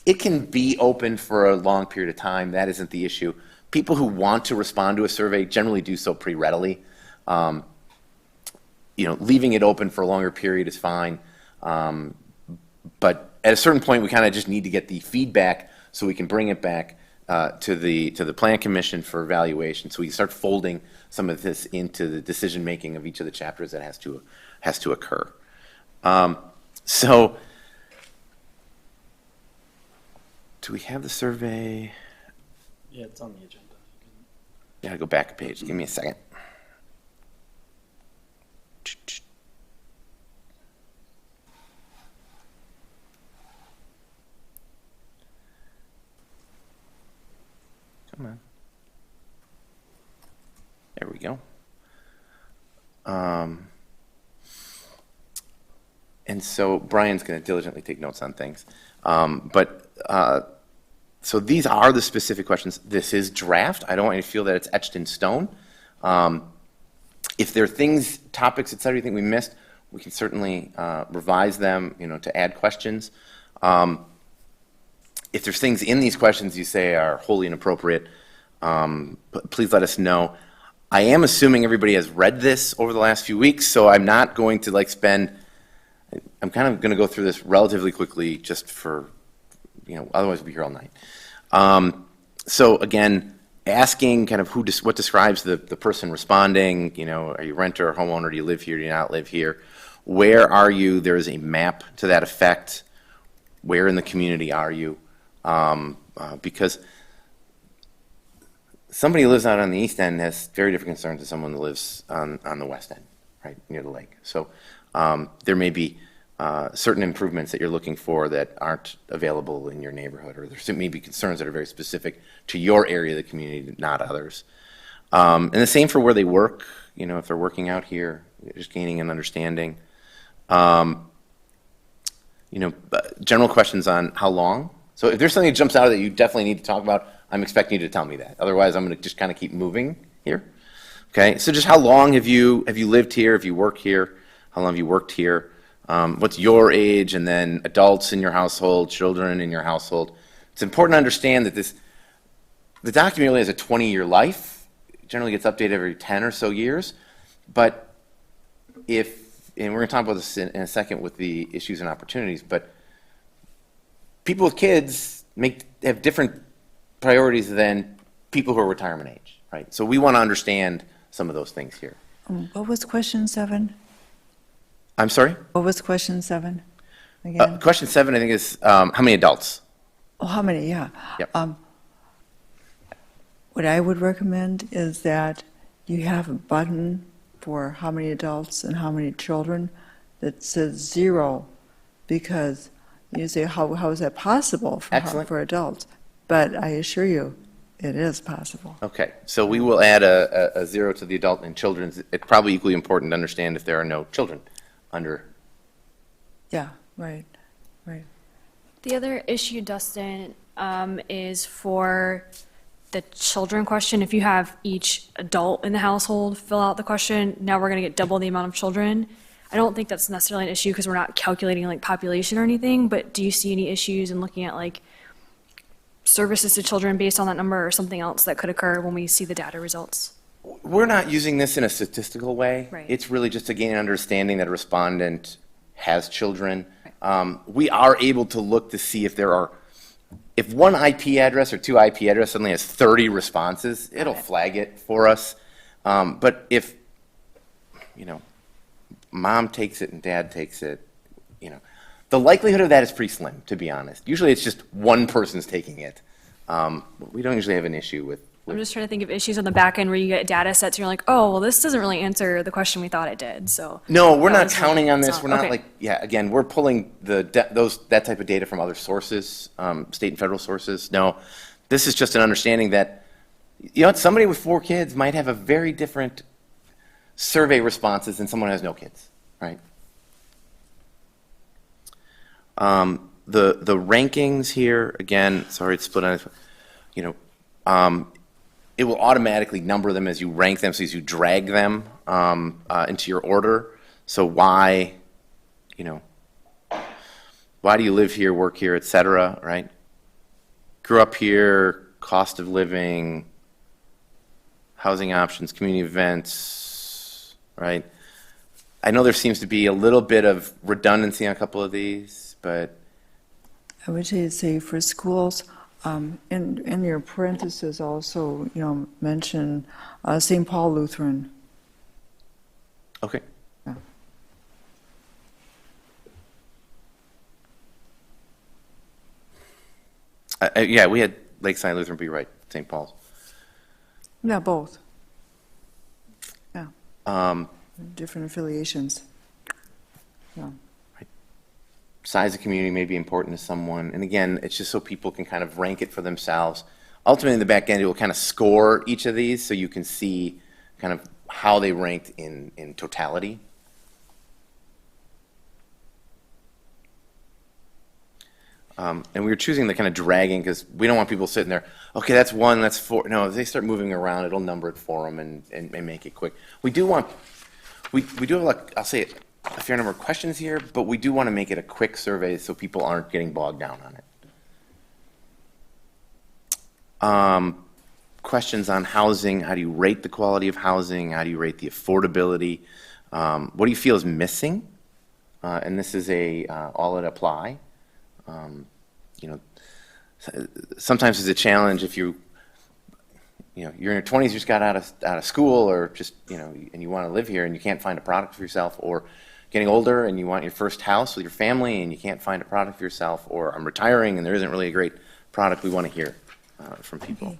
It can be open for a long period of time. That isn't the issue. people who want to respond to a survey generally do so pretty readily. Leaving it open for a longer period is fine. But at a certain point, we kind of just need to get the feedback so we can bring it back to the Plan Commission for evaluation, so we can start folding some of this into the decision-making of each of the chapters that has to occur. So, do we have the survey? Yeah, it's on the agenda. Yeah, go back a page. Give me a second. Come on. There we go. And so Brian's going to diligently take notes on things. So these are the specific questions. This is draft. I don't want you to feel that it's etched in stone. If there are things, topics, et cetera, you think we missed, we can certainly revise them, to add questions. If there's things in these questions you say are wholly inappropriate, please let us know. I am assuming everybody has read this over the last few weeks, so I'm not going to I'm kind of going to go through this relatively quickly just for, otherwise we'll be here all night. So again, asking kind of what describes the person responding, are you a renter or homeowner, do you live here, do you not live here? Where are you? There is a map to that effect. Where in the community are you? Because somebody who lives out on the east end has very different concerns than someone who lives on the west end, right, near the lake. So there may be certain improvements that you're looking for that aren't available in your neighborhood, or there may be concerns that are very specific to your area of the community, not others. And the same for where they work, if they're working out here, just gaining an understanding. General questions on how long. So if there's something that jumps out that you definitely need to talk about, I'm expecting you to tell me that. Otherwise, I'm going to just kind of keep moving here. Okay, so just how long have you lived here? Have you worked here? How long have you worked here? What's your age? And then adults in your household, children in your household. It's important to understand that the document really has a 20-year life. It generally gets updated every 10 or so years. But and we're going to talk about this in a second with the issues and opportunities, but people with kids have different priorities than people who are retirement age, right? So we want to understand some of those things here. What was question 7? I'm sorry? What was question 7 again? Question 7, I think, is how many adults? Oh, how many? Yeah. Yep. What I would recommend is that you have a button for how many adults and how many children that says 0, because you say, how is that possible for adults? But I assure you, it is possible. Okay, so we will add a 0 to the adult and children's. It's probably equally important to understand if there are no children under. Yeah, right. The other issue, Dustin, is for the children question. If you have each adult in the household fill out the question, now we're going to get double the amount of children. I don't think that's necessarily an issue because we're not calculating population or anything, but do you see any issues in looking at services to children based on that number or something else that could occur when we see the data results? We're not using this in a statistical way. Right. It's really just to gain an understanding that a respondent has children. We are able to look to see if one IP address or 2 IP address suddenly has 30 responses, it'll flag it for us. But if, mom takes it and dad takes it, the likelihood of that is pretty slim, to be honest. Usually it's just one person's taking it. We don't usually have an issue with. I'm just trying to think of issues on the back end where you get data sets and you're like, oh, well, this doesn't really answer the question we thought it did. So No, we're that not was counting on this. so- We're not okay. again, we're pulling that type of data from other sources, state and federal sources. No, this is just an understanding that, somebody with 4 kids might have a very different survey responses than someone who has no kids, right? The rankings here, again, sorry, it's split on, it will automatically number them as you rank them, so as you drag them into your order. So why do you live here, work here, et cetera, right? Grew up here, cost of living, housing options, community events, right? I know there seems to be a little bit of redundancy on a couple of these, but I would say for schools, in your parentheses also, mention St. Paul Lutheran. okay. Yeah. Yeah, we had Lakeside Lutheran, be right, St. Paul's. Yeah, both. Yeah, Um, different affiliations. Yeah. Size of community may be important to someone, and again, it's just so people can kind of rank it for themselves. Ultimately, in the back end, it will kind of score each of these so you can see kind of how they ranked in totality. And we were choosing the kind of dragging because we don't want people sitting there, okay, that's 1, that's 4. No, if they start moving around, it'll number it for them and make it quick. We do have, like, I'll say it, a fair number of questions here, but we do want to make it a quick survey so people aren't getting bogged down on it. Questions on housing. How do you rate the quality of housing? How do you rate the affordability? What do you feel is missing? And this is all it apply. Sometimes it's a challenge if you're in your 20s, you just got out of school, or just, and you want to live here and you can't find a product for yourself, or getting older and you want your first house with your family and you can't find a product for yourself, or I'm retiring and there isn't really a great product. We want to hear from people.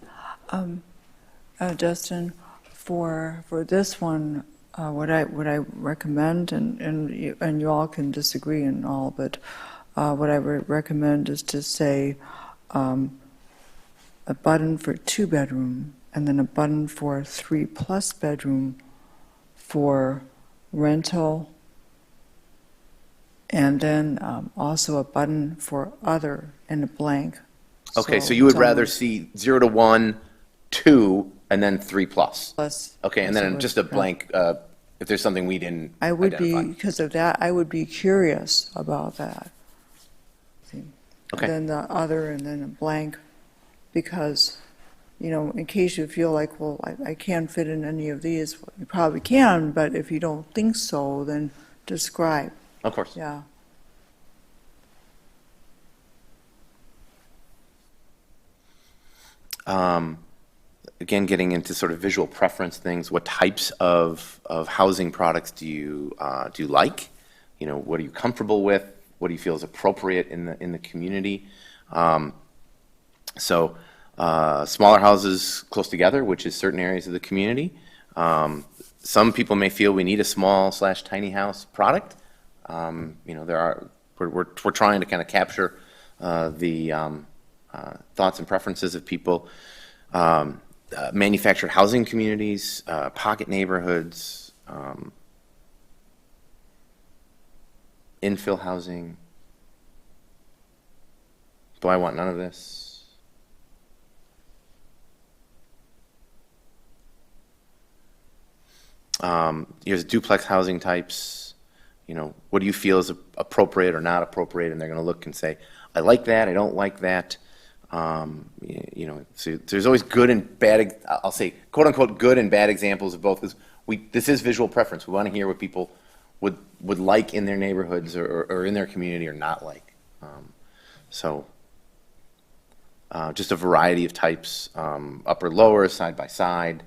Justin, for this one, what I recommend, and you all can disagree and all, but what I would recommend is to say a button for 2-bedroom, and then a button for 3+ bedroom for rental, and then also a button for other and a blank. Okay, so you would it's rather almost see 0 to 1, 2, and then 3+. plus. Okay, and plus then just a blank, if there's something we didn't I would identify. be, because of that, I would be curious about that. See? Okay. Then the other, and then a blank, because, in case you feel like, well, I can't fit in any of these, well, you probably can, but if you don't think so, then describe, Of course. yeah. Again, getting into sort of visual preference things. What types of housing products do you like? What are you comfortable with? What do you feel is appropriate in the community? So smaller houses close together, which is certain areas of the community. Some people may feel we need a small/tiny house product. We're trying to kind of capture the thoughts and preferences of people. Manufactured housing communities, pocket neighborhoods, infill housing. Do I want none of this? Here's duplex housing types. What do you feel is appropriate or not appropriate? And they're going to look and say, I like that, I don't like that. So there's always good and bad, I'll say, quote unquote, good and bad examples of both. Because this is visual preference. We want to hear what people would like in their neighborhoods or in their community or not like. Just a variety of types, upper, lower, side by side.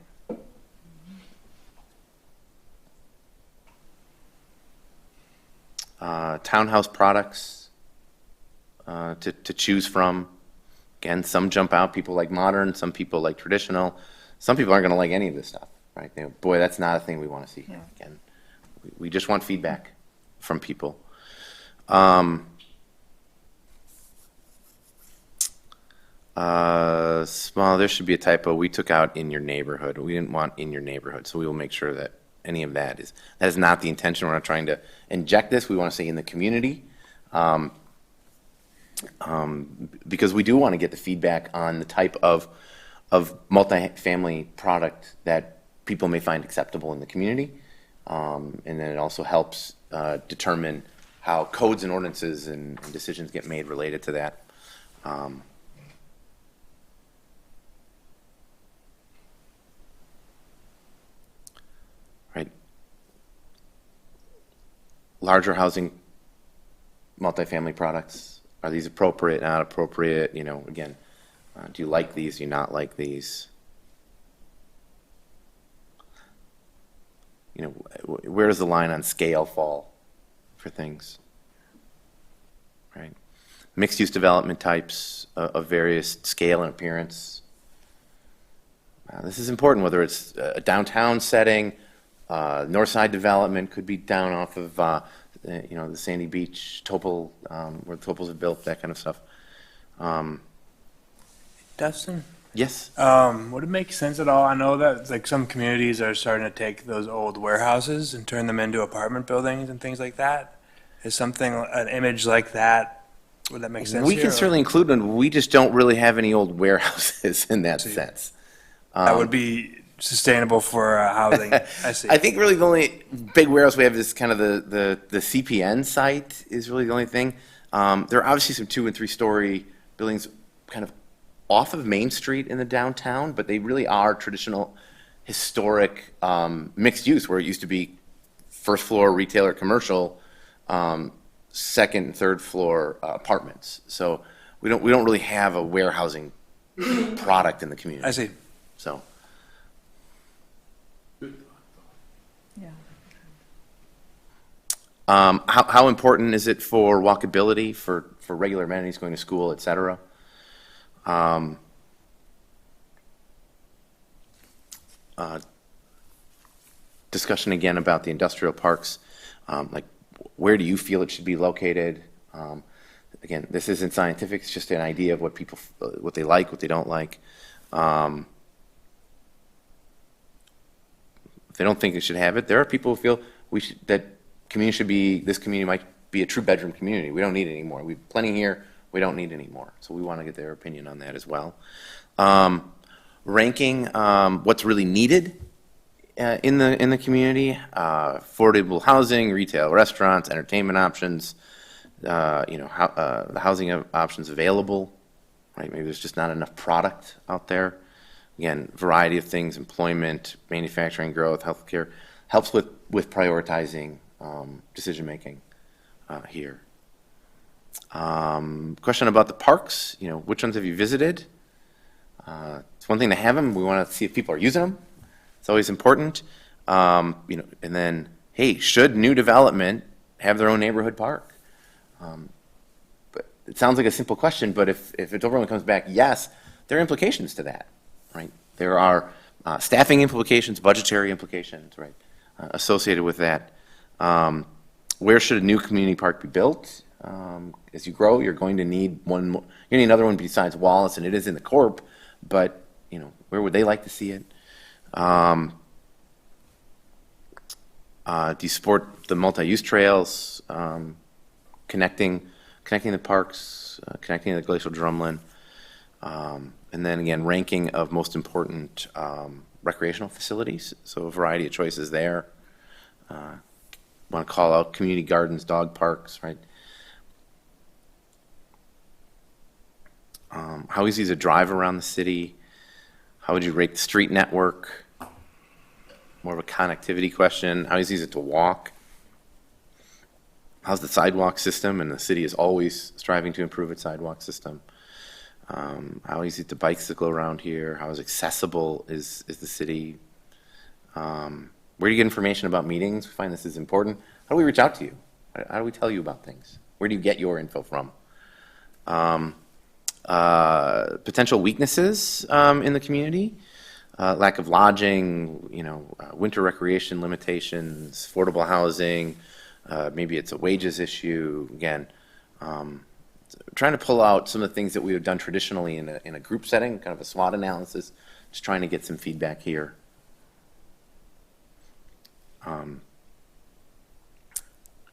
Townhouse products to choose from. Again, some jump out. People like modern, some people like traditional. Some people aren't going to like any of this stuff, right? Boy, that's not a thing we want to see. Yeah. Again, we just want feedback from people. Small, there should be a typo. We took out in your neighborhood. We didn't want in your neighborhood, so we will make sure that any of that is not the intention. We're not trying to inject this. We want to say in the community. Because we do want to get the feedback on the type of multifamily product that people may find acceptable in the community. And then it also helps determine how codes and ordinances and decisions get made related to that. larger housing, multifamily products. Are these appropriate, not appropriate? You know, again, do you like these? Do you not like these? You know, where does the line on scale fall for things? Right. Mixed-use development types of various scale and appearance. This is important, whether it's a downtown setting, north side development, could be down off of, you know, the Sandy Beach, Topol, where the Topals have built, that kind of stuff. Dustin, Yes? would it make sense at all? I know that like some communities are starting to take those old warehouses and turn them into apartment buildings and things like that. Is something, an image like that, would that make sense We here, can or- certainly include them. We just don't really have any old warehouses in that See. sense. That would be sustainable for housing. I see. I think really the only big warehouse we have is kind of the CPN site is really the only thing. There are obviously some 2- and 3-story buildings kind of off of Main Street in the downtown, but they really are traditional, historic, mixed use, where it used to be first floor retail or commercial, second and third floor apartments. So we don't really have a warehousing product in the community. I see. So. Yeah. How important is it for walkability, for regular amenities, going to school, et cetera? Discussion again about the industrial parks, like where do you feel it should be located? Again, this isn't scientific, it's just an idea of what people, what they like, what they don't like. If they don't think it should have it, there are people who feel that community should be, this community might be a true bedroom community. We don't need it anymore. We've plenty here. We don't need any more. So we want to get their opinion on that as well. Ranking what's really needed in the community: affordable housing, retail, restaurants, entertainment options. The housing options available. Right? Maybe there's just not enough product out there. Again, variety of things: employment, manufacturing growth, healthcare. Helps with prioritizing decision making here. Question about the parks. You know, which ones have you visited? It's one thing to have them. We want to see if people are using them. It's always important. And then, hey, should new development have their own neighborhood park? But it sounds like a simple question, but if it overall comes back yes, there are implications to that, right? There are staffing implications, budgetary implications, right, associated with that. Where should a new community park be built? As you grow, you're going to need one more. You're going to need another one besides Wallace, and it is in the Corp. But where would they like to see it? Do you support the multi-use trails, connecting the parks, connecting the glacial drumlin, and then again ranking of most important recreational facilities. So a variety of choices there. Want to call out community gardens, dog parks, right? How easy is a drive around the city? How would you rate the street network? More of a connectivity question. How easy is it to walk? How's the sidewalk system? And the city is always striving to improve its sidewalk system. How easy to bicycle around here? How accessible is the city? Where do you get information about meetings? We find this is important. How do we reach out to you? How do we tell you about things? Where do you get your info from? Potential weaknesses in the community, lack of lodging, winter recreation limitations, affordable housing, maybe it's a wages issue. Again, trying to pull out some of the things that we have done traditionally in a group setting, kind of a SWOT analysis, just trying to get some feedback here. Have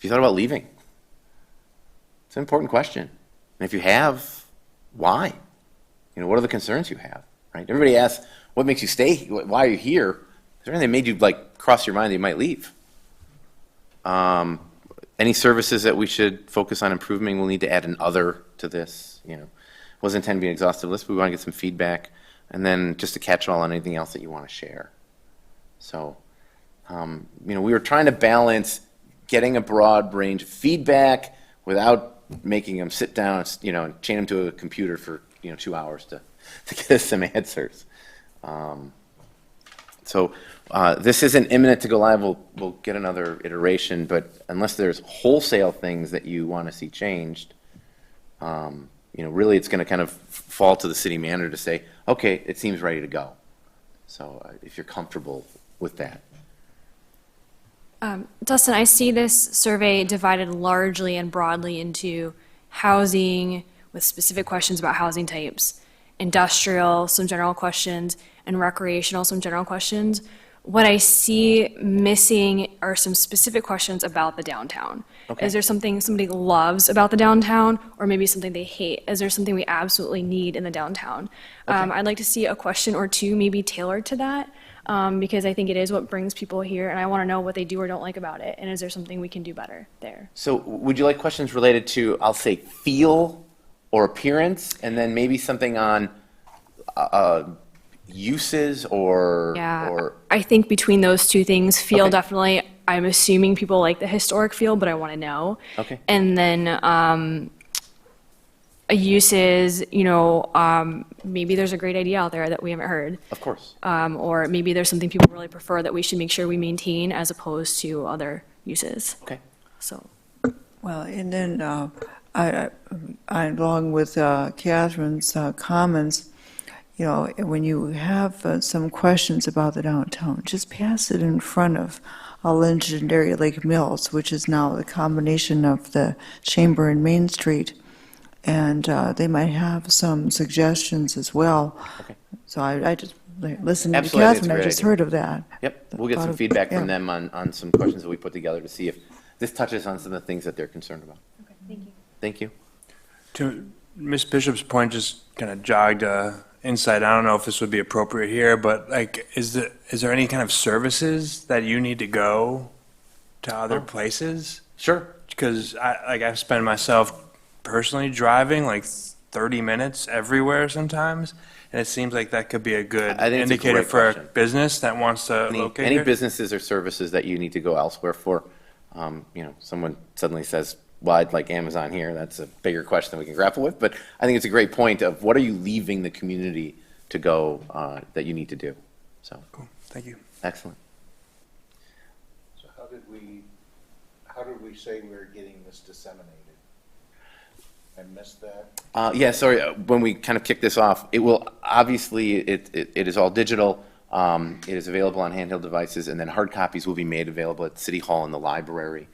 you thought about leaving? It's an important question. And if you have, why? What are the concerns you have, right? Everybody asks, what makes you stay? Why are you here? Is there anything that made you cross your mind that you might leave? Any services that we should focus on improving, we'll need to add an other to this. Wasn't intended to be an exhaustive list, but we want to get some feedback. And then just to catch all on anything else that you want to share. So, we were trying to balance getting a broad range of feedback without making them sit down, and chain them to a computer for, 2 hours to get us some answers. So this isn't imminent to go live. We'll get another iteration, but unless there's wholesale things that you want to see changed, really it's going to kind of fall to the city manager to say, okay, it seems ready to go. So if you're comfortable with that. Dustin, I see this survey divided largely and broadly into housing with specific questions about housing types, industrial, some general questions, and recreational, some general questions. What I see missing are some specific questions about the downtown. Okay. Is there something somebody loves about the downtown, or maybe something they hate? Is there something we absolutely need in the downtown? I'd like to see a question or two maybe tailored to that, because I think it is what brings people here, and I want to know what they do or don't like about it, and is there something we can do better there? So would you like questions related to, I'll say, feel or appearance, and then maybe something on uses or... Yeah, or I think between those two things, feel Okay. definitely, I'm assuming people like the historic feel, but I want to know. Okay. And then uses, maybe there's a great idea out there that we haven't heard. Of course. Or maybe there's something people really prefer that we should make sure we maintain as opposed to other uses. Okay. So, Well, and then I along with Catherine's comments, when you have some questions about the downtown, just pass it in front of a legendary Lake Mills, which is now the combination of the Chamber and Main Street. And they might have some suggestions as well. Okay. So I just listened to Absolutely, I think it's a Catherine, I great just idea. heard of that. Yep, we'll get some Thought of- feedback from yeah. them on some questions that we put together to see if this touches on some of the things that they're concerned about. okay, thank you. Thank you. To Ms. Bishop's point, just kind of jogged insight. I don't know if this would be appropriate here, but is there any kind of services that you need to go to other places? Sure. Because I've spent myself personally driving 30 minutes everywhere sometimes, and it seems like that could be a good I think it's a indicator great for a question. business that wants to locate Any here. businesses or services that you need to go elsewhere for, someone suddenly says, well, I'd like Amazon here, that's a bigger question that we can grapple with, but I think it's a great point of what are you leaving the community to go that you need to do? So, Cool. Thank you. excellent. So how did we say we were getting this disseminated? I missed that. Yeah, sorry, when we kind of kick this off, it will, obviously, it is all digital. It is available on handheld devices, and then hard copies will be made available at City Hall and the library.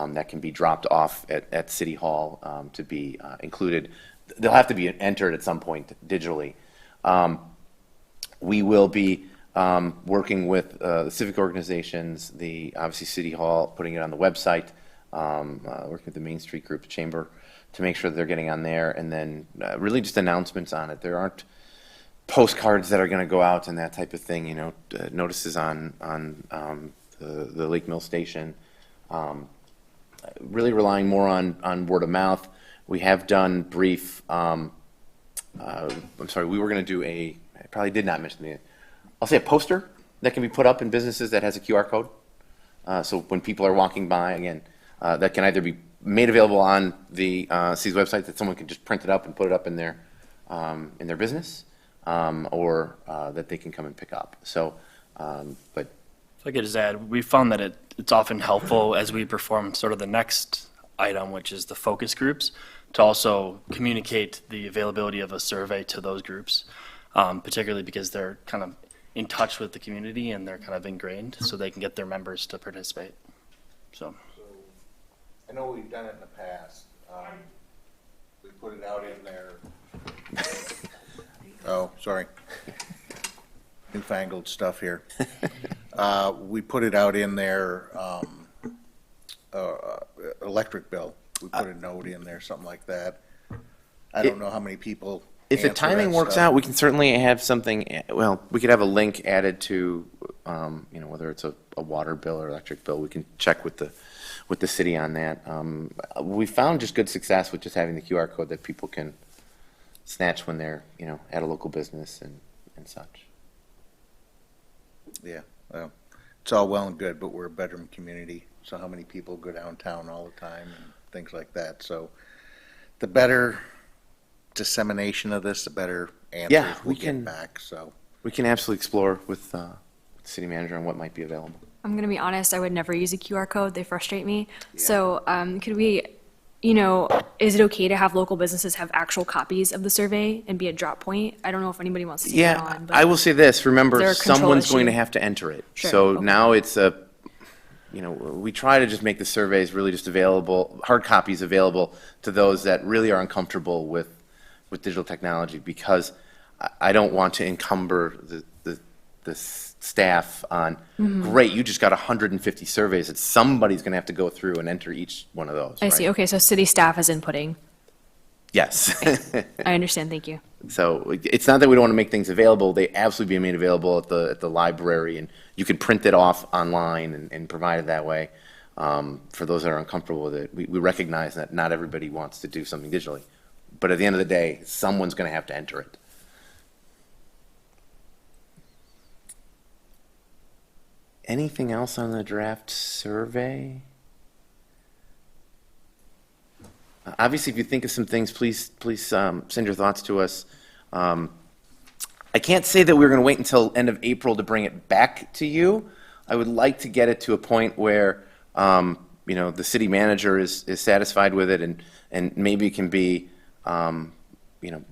That can be dropped off at City Hall to be included. They'll have to be entered at some point digitally. We will be working with the civic organizations, obviously City Hall, putting it on the website, working with the Main Street Group, Chamber, to make sure that they're getting on there, and then really just announcements on it. There aren't postcards that are going to go out and that type of thing, notices on the Lake Mill Station. Really relying more on word of mouth. We have done brief, I'm sorry, we were going to do I probably did not mention it. I'll say a poster that can be put up in businesses that has a QR code. So when people are walking by, again, that can either be made available on the city's website, that someone can just print it up and put it up in their business, or that they can come and pick up. So, but If I could just add, we found that it's often helpful as we perform sort of the next item, which is the focus groups, to also communicate the availability of a survey to those groups, particularly because they're kind of in touch with the community and they're kind of ingrained, so they can get their members to participate. So. I know we've done it in the past. We put it out in there. Oh, sorry. Newfangled stuff here. We put it out in their electric bill. We put a note in there, something like that. I don't know how many people if the answer timing that works stuff. out, we can certainly have something, well, we could have a link added to, whether it's a water bill or electric bill. We can check with the city on that. We found just good success with just having the QR code that people can snatch when they're, at a local business and such. Yeah, well, it's all well and good, but we're a bedroom community, so how many people go downtown all the time and things like that, so the better dissemination of this, the better Yeah, answers we we'll can- get back, so. We can absolutely explore with the city manager on what might be available. I'm going to be honest, I would never use a QR code. They frustrate me. So could we, you know, is it okay to have local businesses have actual copies of the survey and be a drop point? I don't know if anybody wants to take that Yeah, on. but- I will say this, Is there remember, a control someone's going to issue? have to enter it. Sure, So okay. now it's we try to just make the surveys really just available, hard copies available to those that really are uncomfortable with digital technology, because I don't want to encumber the staff on, great, you just got 150 surveys, that somebody's going to have to go through and enter each one of those. I see. right? Okay, so city staff is inputting. Yes. I understand. Thank you. So it's not that we don't want to make things available. They absolutely be made available at the library, and you can print it off online and provide it that way. For those that are uncomfortable with it, we recognize that not everybody wants to do something digitally. But at the end of the day, someone's going to have to enter it. Anything else on the draft survey? Obviously, if you think of some things, please send your thoughts to us. I can't say that we're going to wait until end of April to bring it back to you. I would like to get it to a point where the city manager is satisfied with it, and maybe it can be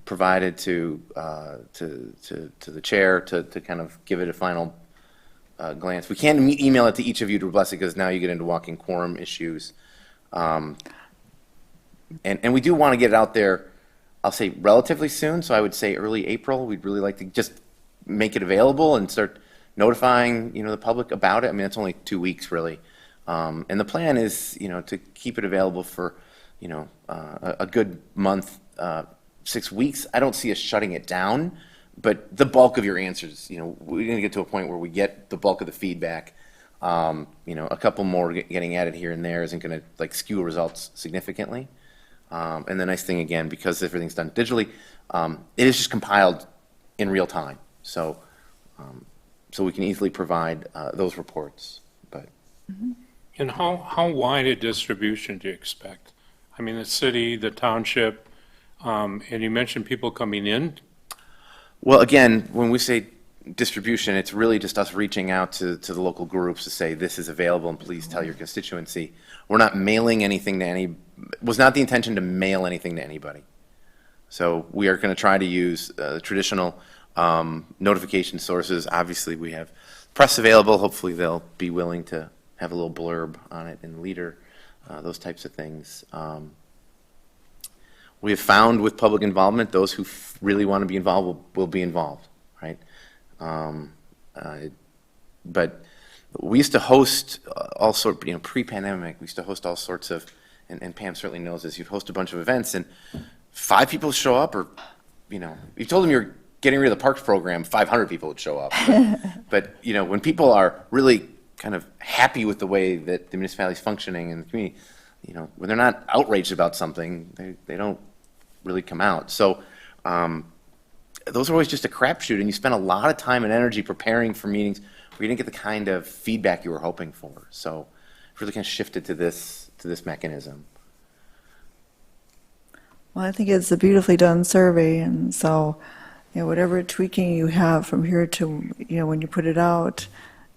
provided to the chair to kind of give it a final glance. We can't email it to each of you to bless it, because now you get into walking quorum issues. And we do want to get it out there, I'll say relatively soon, so I would say early April. We'd really like to just make it available and start notifying, the public about it. I mean, it's only 2 weeks, really. And the plan is, to keep it available for, a good month, 6 weeks. I don't see us shutting it down, but the bulk of your answers, we're going to get to a point where we get the bulk of the feedback. A couple more getting added here and there isn't going to skew results significantly. And the nice thing, again, because everything's done digitally, it is just compiled in real time. So we can easily provide those reports. But And how wide a distribution do you expect? I mean, the city, the township, and you mentioned people coming in. well, again, when we say distribution, it's really just us reaching out to the local groups to say, this is available and please tell your constituency. We're not mailing anything to any, was not the intention to mail anything to anybody. So we are going to try to use traditional notification sources. Obviously, we have press available. Hopefully, they'll be willing to have a little blurb on it in Leader, those types of things. We have found with public involvement, those who really want to be involved will be involved, right? But we used to host all sorts, pre-pandemic, we used to host all sorts of, and Pam certainly knows this, you'd host a bunch of events and 5 people show up, or, you told them you're getting rid of the parks program, 500 people would show up. But when people are really kind of happy with the way that the municipality is functioning and the community, when they're not outraged about something, they don't really come out. So those are always just a crapshoot, and you spend a lot of time and energy preparing for meetings where you didn't get the kind of feedback you were hoping for. So really kind of shifted to this mechanism. Well, I think it's a beautifully done survey, and so, whatever tweaking you have from here to, when you put it out,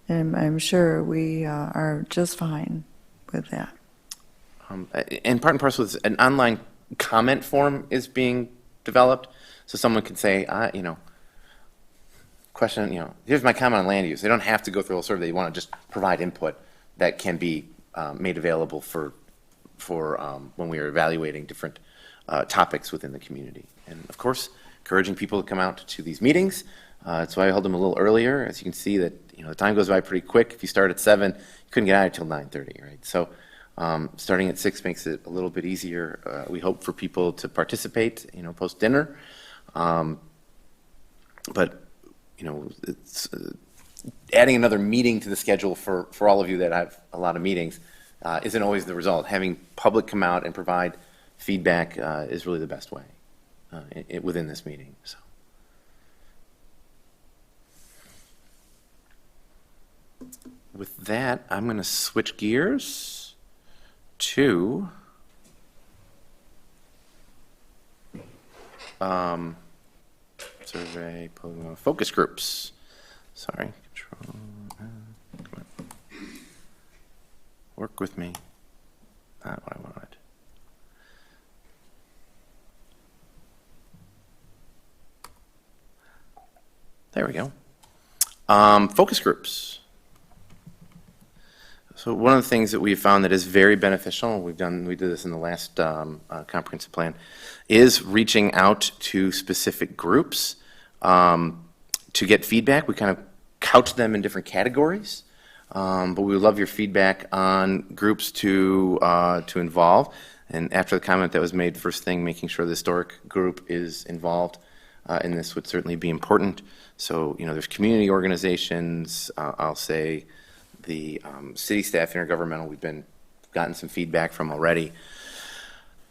I'm sure we are just fine with that. And part and parcel with an online comment form is being developed, so someone can say, question, here's my comment on land use. They don't have to go through a survey. They want to just provide input that can be made available for when we are evaluating different topics within the community. And of course, encouraging people to come out to these meetings. That's why I held them a little earlier. As you can see that, the time goes by pretty quick. If you start at 7, you couldn't get out until 9:30, right? So starting at 6 makes it a little bit easier. We hope for people to participate, post dinner. But, it's adding another meeting to the schedule for all of you that have a lot of meetings isn't always the result. Having public come out and provide feedback is really the best way within this meeting. So. with that, I'm going to switch gears to survey focus groups. Sorry, control. Come on. Work with me. Not what I wanted. There we go. Focus groups. So one of the things that we've found that is very beneficial, we did this in the last comprehensive plan, is reaching out to specific groups to get feedback. We kind of couch them in different categories, but we would love your feedback on groups to involve. And after the comment that was made, first thing, making sure the historic group is involved in this would certainly be important. So, there's community organizations, I'll say the city staff, intergovernmental, we've gotten some feedback from already.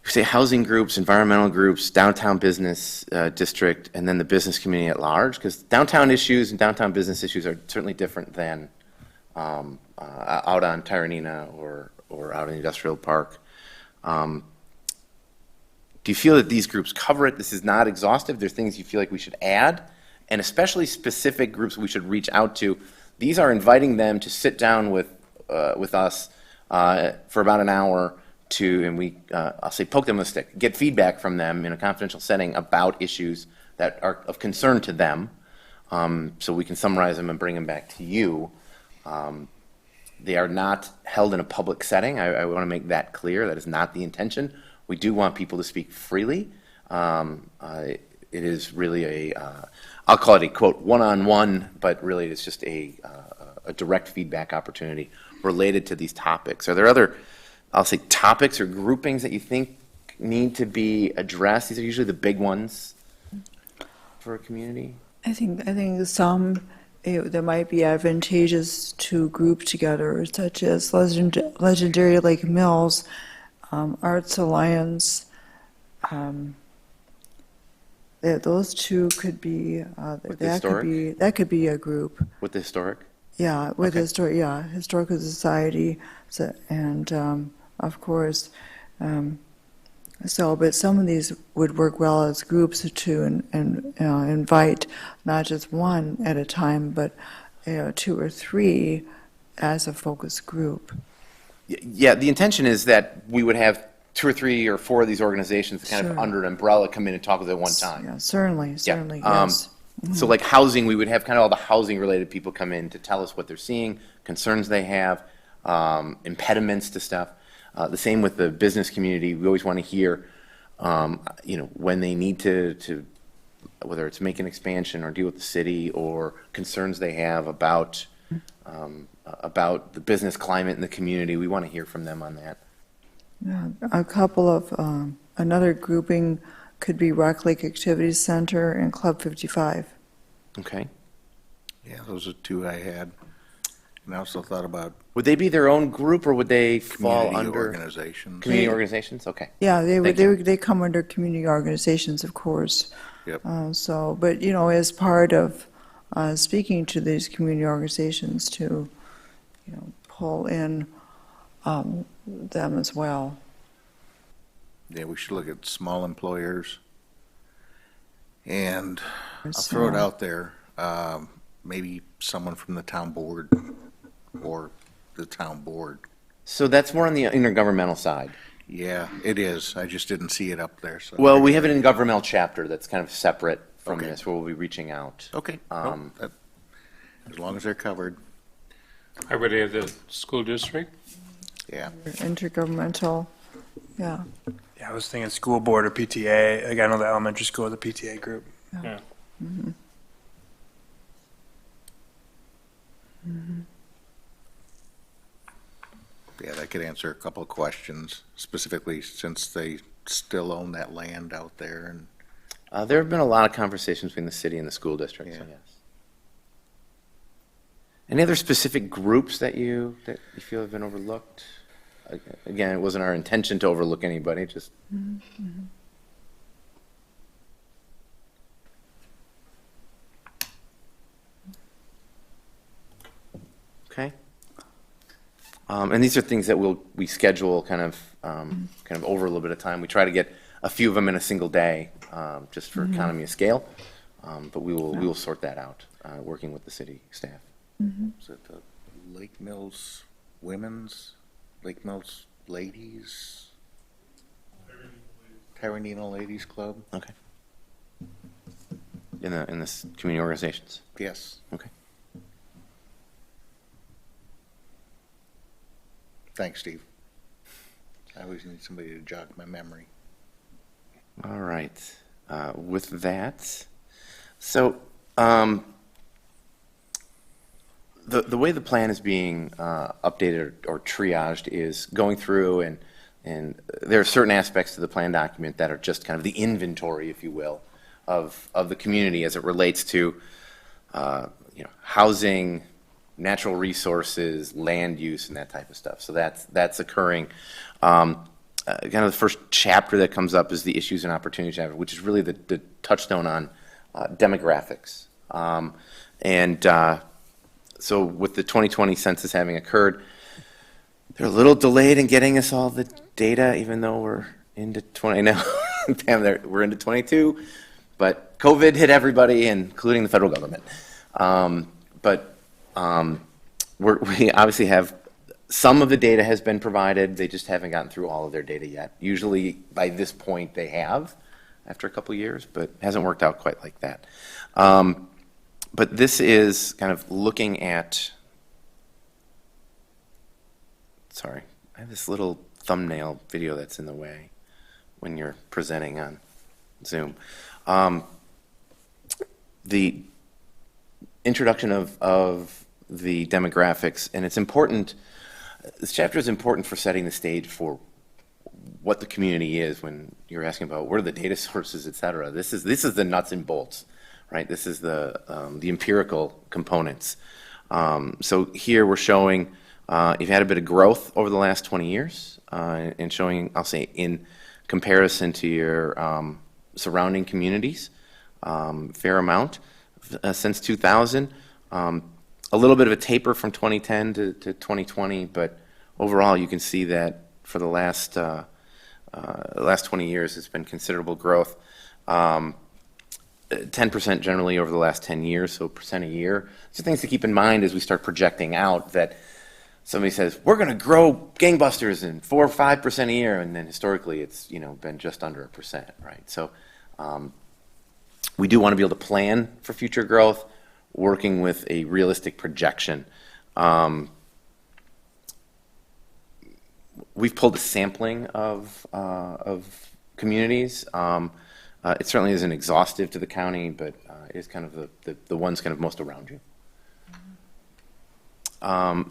We say housing groups, environmental groups, downtown business district, and then the business community at large, because downtown issues and downtown business issues are certainly different than out on Tyranina or out in the industrial park. Do you feel that these groups cover it? This is not exhaustive. There's things you feel like we should add, and especially specific groups we should reach out to. These are inviting them to sit down with us for about an hour and we, I'll say, poke them with a stick, get feedback from them in a confidential setting about issues that are of concern to them, so we can summarize them and bring them back to you. They are not held in a public setting. I want to make that clear. That is not the intention. We do want people to speak freely. It is really I'll call it a, quote, one-on-one, but really it's just a direct feedback opportunity related to these topics. Are there other, I'll say, topics or groupings that you think need to be addressed? These are usually the big ones for a community. I think some that might be advantageous to group together, such as Legendary Lake Mills, Arts Alliance. Those two could be that could be a group. With the historic? Yeah, with Okay. Historical Society, and of course, but some of these would work well as groups to invite not just one at a time, but two or three as a focus group. Yeah, the intention is that we would have 2 or 3 or 4 of these organizations kind of Sure. under an umbrella come in and talk at one time. Yeah, certainly, Yeah. yes. So like housing, we would have kind of all the housing related people come in to tell us what they're seeing, concerns they have, impediments to stuff. The same with the business community. We always want to hear, when they need to, whether it's make an expansion or deal with the city or concerns they have about the business climate in the community. We want to hear from them on that. Yeah, a couple of, another grouping could be Rock Lake Activities Center and Club 55. Okay. Yeah, those are two I had. And I also thought about Would they be their own group or would they fall community under organizations. community organizations? Okay. Yeah, Thank you. they come under community organizations, of course. Yep. But, as part of speaking to these community organizations to, pull in them as well. Yeah, we should look at small employers. And I'll throw it out there, maybe someone from the town board or the town board. So that's more on the intergovernmental side. Yeah, it is. I just didn't see it up there, so. Well, we have an intergovernmental chapter that's kind of separate from Okay. this, where we'll be reaching out. Okay, no, as long as they're covered, I would add the school district. yeah. Intergovernmental, yeah. Yeah, I was thinking school board or PTA. Like, I know the elementary school, the PTA group. Yeah. Yeah, that could answer a couple of questions, specifically since they still own that land out there and. There have been a lot of conversations between the city and the school district, so Yeah. yes. Any other specific groups that you feel have been overlooked? Again, it wasn't our intention to overlook anybody, just. Okay. And these are things that we schedule kind of over a little bit of time. We try to get a few of them in a single day, just for economy of scale. But we will sort that out, working with the city staff. Is it the Lake Mills Women's, Lake Mills Ladies? Taranino Ladies Club? Okay. In this community organizations. Yes. Okay. Thanks, Steve. I always need somebody to jog my memory. All right. With that, so the way the plan is being updated or triaged is going through, and there are certain aspects to the plan document that are just kind of the inventory, if you will, of the community as it relates to housing, natural resources, land use, and that type of stuff. So that's occurring. Kind of the first chapter that comes up is the issues and opportunities chapter, which is really the touchstone on demographics. So with the 2020 census having occurred, they're a little delayed in getting us all the data, even though we're into 20 now. Damn, we're into 22, but COVID hit everybody, including the federal government. We obviously have some of the data has been provided. They just haven't gotten through all of their data yet. Usually by this point they have, after a couple of years, but it hasn't worked out quite like that. But this is kind of looking at, sorry, I have this little thumbnail video that's in the way when you're presenting on Zoom. The introduction of the demographics, and it's important, this chapter is important for setting the stage for what the community is when you're asking about what are the data sources, et cetera. This is the nuts and bolts, right? This is the empirical components. So here we're showing you've had a bit of growth over the last 20 years, and showing, I'll say, in comparison to your surrounding communities, fair amount since 2000. A little bit of a taper from 2010 to 2020, but overall you can see that for the last 20 years it's been considerable growth. 10% generally over the last 10 years, so percent a year. So things to keep in mind as we start projecting out that somebody says, we're going to grow gangbusters in 4 or 5% a year, and then historically it's been just under 1%, right? So we do want to be able to plan for future growth, working with a realistic projection. We've pulled a sampling of communities. It certainly isn't exhaustive to the county, but it is kind of the ones kind of most around you.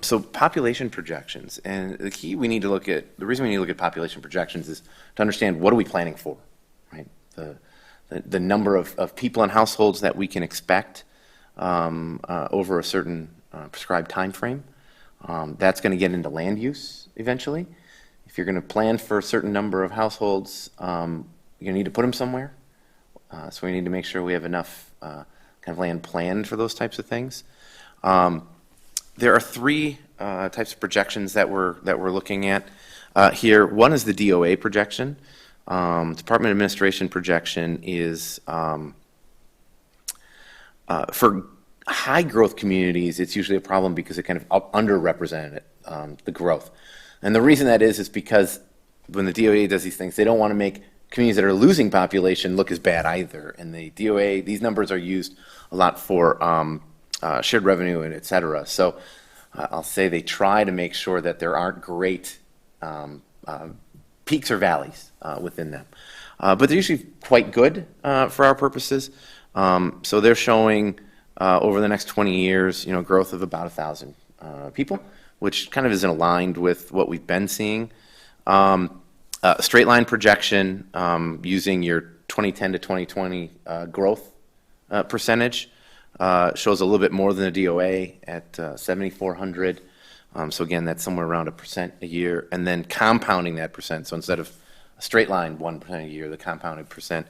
So population projections, and the reason we need to look at population projections is to understand what are we planning for, right? The number of people and households that we can expect over a certain prescribed time frame. That's going to get into land use eventually. If you're going to plan for a certain number of households, you're going to need to put them somewhere. So we need to make sure we have enough kind of land planned for those types of things. There are 3 types of projections that we're looking at here. One is the DOA projection. Department Administration projection is for high growth communities, it's usually a problem because it kind of underrepresented the growth. And the reason that is because when the DOA does these things, they don't want to make communities that are losing population look as bad either. And the DOA, these numbers are used a lot for shared revenue and et cetera. So I'll say they try to make sure that there aren't great peaks or valleys within them. But they're usually quite good for our purposes. So they're showing over the next 20 years, growth of about 1,000 people, which kind of isn't aligned with what we've been seeing. Straight line projection using your 2010 to 2020 growth percentage shows a little bit more than the DOA at 7,400. So again, that's somewhere around 1% a year, and then compounding that percent. So instead of a straight line 1% a year, the compounded percent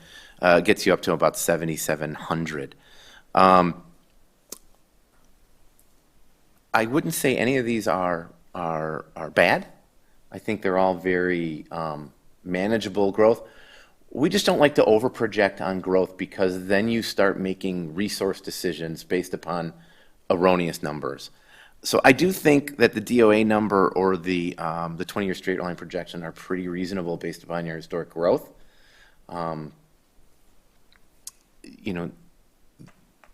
gets you up to about 7,700. I wouldn't say any of these are are bad. I think they're all very manageable growth. We just don't like to overproject on growth because then you start making resource decisions based upon erroneous numbers. So I do think that the DOA number or the 20-year straight line projection are pretty reasonable based upon your historic growth. You know,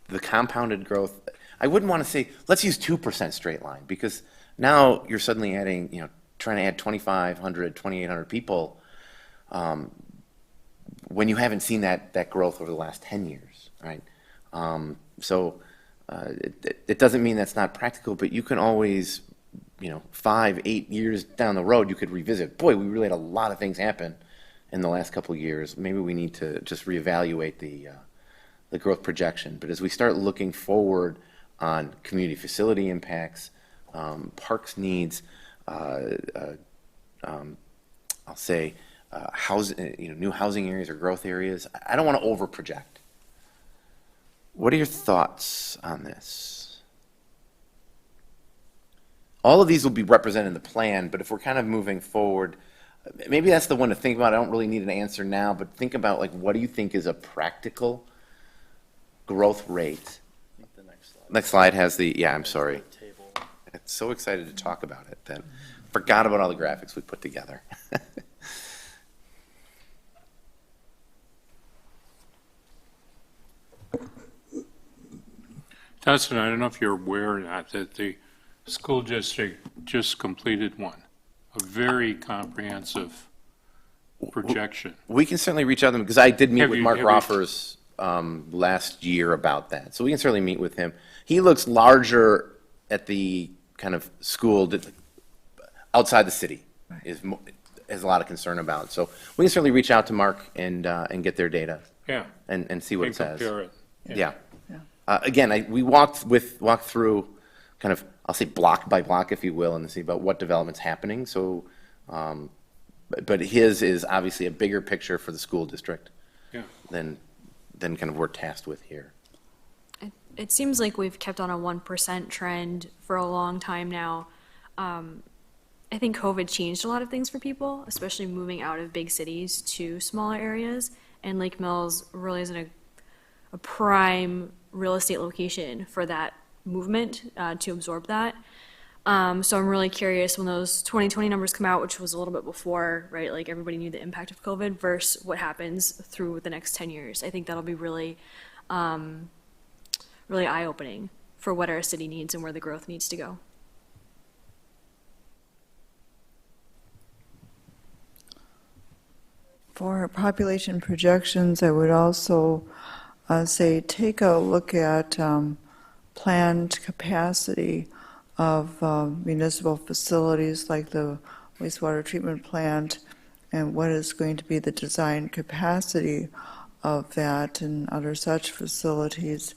the compounded growth, I wouldn't want to say, let's use 2% straight line, because now you're suddenly adding, you know, trying to add 2,500, 2,800 people when you haven't seen that growth over the last 10 years, right? It doesn't mean that's not practical, but you can always, you know, 5, 8 years down the road, you could revisit, boy, we really had a lot of things happen in the last couple of years. Maybe we need to just reevaluate the growth projection. But as we start looking forward on community facility impacts, parks needs, I'll say housing, you know, new housing areas or growth areas, I don't want to overproject. What are your thoughts on this? All of these will be represented in the plan, but if we're kind of moving forward, maybe that's the one to think about. I don't really need an answer now, but think about, like, what do you think is a practical growth rate? The next slide. Next slide has the, yeah, I'm sorry. I'm so excited to talk about it that I forgot about all the graphics we put together. Dustin, I don't know if you're aware or not that the school district just completed one, a very comprehensive projection. We can certainly reach out to them, because I did meet Have with you- Mark have you- Roffers last year about that. So we can certainly meet with him. He looks larger at the kind of school outside the city, has a lot of concern about. So we can certainly reach out to Mark and get their data Yeah. and see what And it says. compare it. Yeah. Again, we walked through kind of, I'll say block by block, if you will, and see about what development's happening. So, but his is obviously a bigger picture for the school district Yeah. than kind of we're tasked with here. It seems like we've kept on a 1% trend for a long time now. I think COVID changed a lot of things for people, especially moving out of big cities to smaller areas. And Lake Mills really isn't a prime real estate location for that movement to absorb that. So I'm really curious when those 2020 numbers come out, which was a little bit before, right? Like everybody knew the impact of COVID versus what happens through the next 10 years. I think that'll be really, really eye-opening for what our city needs and where the growth needs to go. For population projections, I would also say take a look at planned capacity of municipal facilities like the wastewater treatment plant, and what is going to be the design capacity of that and other such facilities.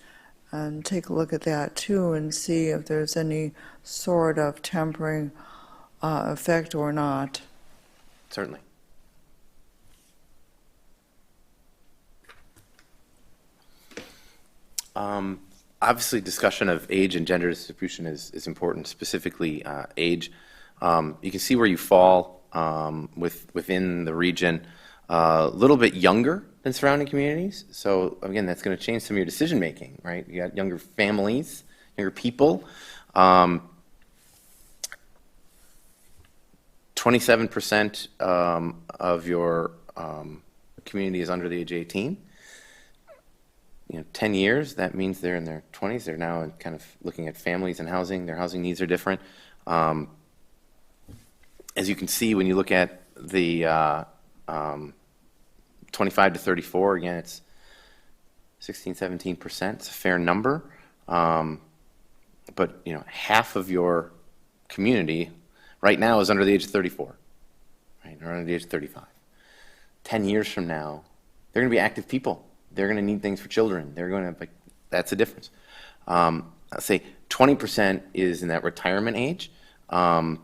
And take a look at that too and see if there's any sort of tempering effect or not. Certainly. Obviously, discussion of age and gender distribution is important, specifically age. You can see where you fall within the region, a little bit younger than surrounding communities. So again, that's going to change some of your decision making, right? You got younger families, younger people. 27% of your community is under the age of 18. 10 years, that means they're in their 20s. They're now kind of looking at families and housing. Their housing needs are different. As you can see, when you look at the 25 to 34, again, it's 16, 17%. It's a fair number. But, half of your community right now is under the age of 34, right, or under the age of 35. 10 years from now, they're going to be active people. They're going to need things for children. They're going to, that's the difference. I'll say 20% is in that retirement age. And,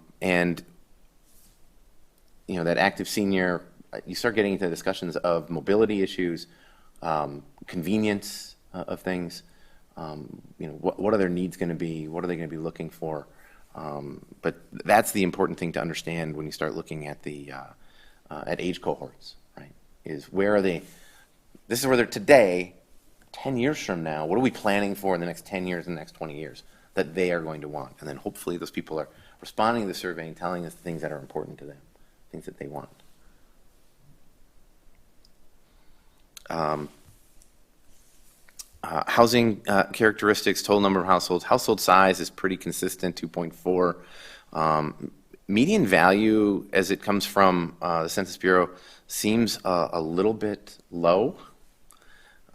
that active senior, you start getting into discussions of mobility issues, convenience of things. What are their needs going to be? What are they going to be looking for? But that's the important thing to understand when you start looking at the at age cohorts, right? Is where are they? This is where they're today. 10 years from now, what are we planning for in the next 10 years and the next 20 years that they are going to want? And then hopefully those people are responding to the survey and telling us the things that are important to them, things that they want. Housing characteristics, total number of households. Household size is pretty consistent, 2.4. Median value, as it comes from the Census Bureau, seems a little bit low.